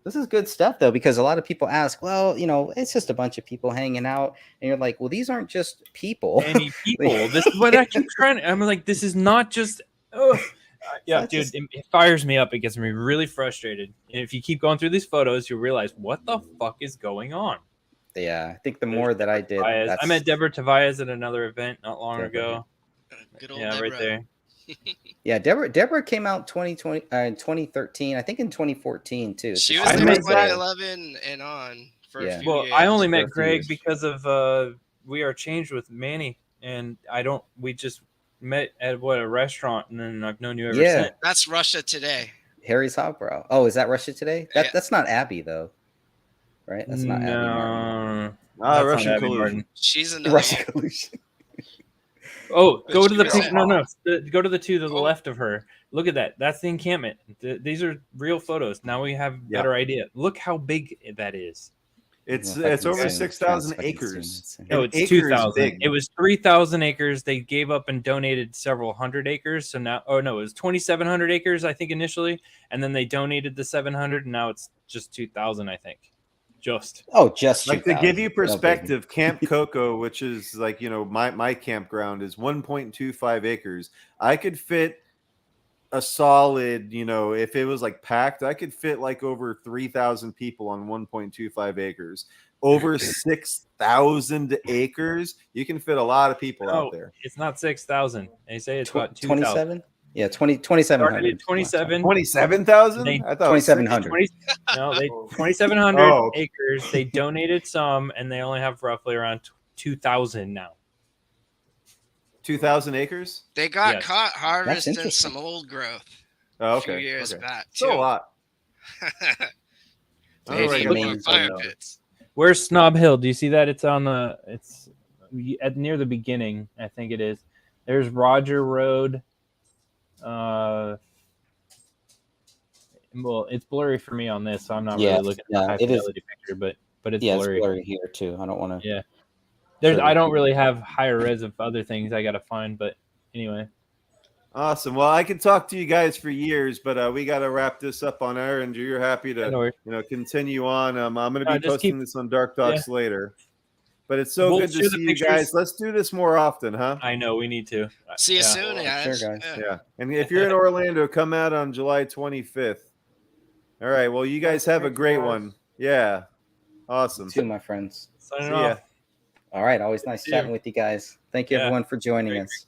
This is good stuff though, because a lot of people ask, well, you know, it's just a bunch of people hanging out, and you're like, well, these aren't just people. Any people? This is what I keep trying. I'm like, this is not just. Yeah, dude, it fires me up. It gets me really frustrated. And if you keep going through these photos, you'll realize what the fuck is going on. Yeah, I think the more that I did, I met Deborah Tavares at another event not long ago. Good old Deborah. Right there. Yeah, Deborah came out 2020 in 2013. I think in 2014 too. She was there 2011 and on for a few years. I only met Greg because of We Are Changed with Manny, and we just met at a restaurant, and then I've known you ever since. That's Russia Today. Harry's Hotbrow. Oh, is that Russia Today? That's not Abby though, right? That's not Abby Martin. Russian collusion. She's another Russian collusion. Oh, go to the picture. No. Go to the two to the left of her. Look at that. That's the encampment. These are real photos. Now we have a better idea. Look how big that is. It's over 6,000 acres. No, it's 2,000. It was 3,000 acres. They gave up and donated several hundred acres. So now, it was 2,700 acres, I think, initially, and then they donated the 700, and now it's just 2,000, I think. Just like to give you perspective, Camp Coco, which is like, you know, my campground is 1.25 acres. I could fit a solid, you know, if it was like packed, I could fit like over 3,000 people on 1.25 acres. Over 6,000 acres, you can fit a lot of people out there. It's not 6,000. They say it's about 2,000. Yeah, 2,700. 27,000? I thought 2,700. 2,700 acres. They donated some, and they only have roughly around 2,000 now. 2,000 acres? They got caught harvesting some old growth. Oh, a few years back. Too. So a lot. Fire pits. Where's Snob Hill? Do you see that? It's near the beginning. I think it is. There's Roger Road. Well, it's blurry for me on this, so I'm not really looking at the high fidelity picture, but it's blurry. It's blurry here too. I don't want to. Yeah, I don't really have higher res of other things I got to find, but anyway. Awesome. Well, I could talk to you guys for years, but we got to wrap this up on our end. You're happy to continue on. I'm going to be posting this on DarkDox later. But it's so good to see you guys. Let's do this more often, huh? I know we need to. See you soon, guys. Sure, guys. Yeah. And if you're in Orlando, come out on July 25th. All right. Well, you guys have a great one. Yeah. Awesome. You too, my friends. Signing off. All right. Always nice chatting with you guys. Thank you, everyone, for joining us.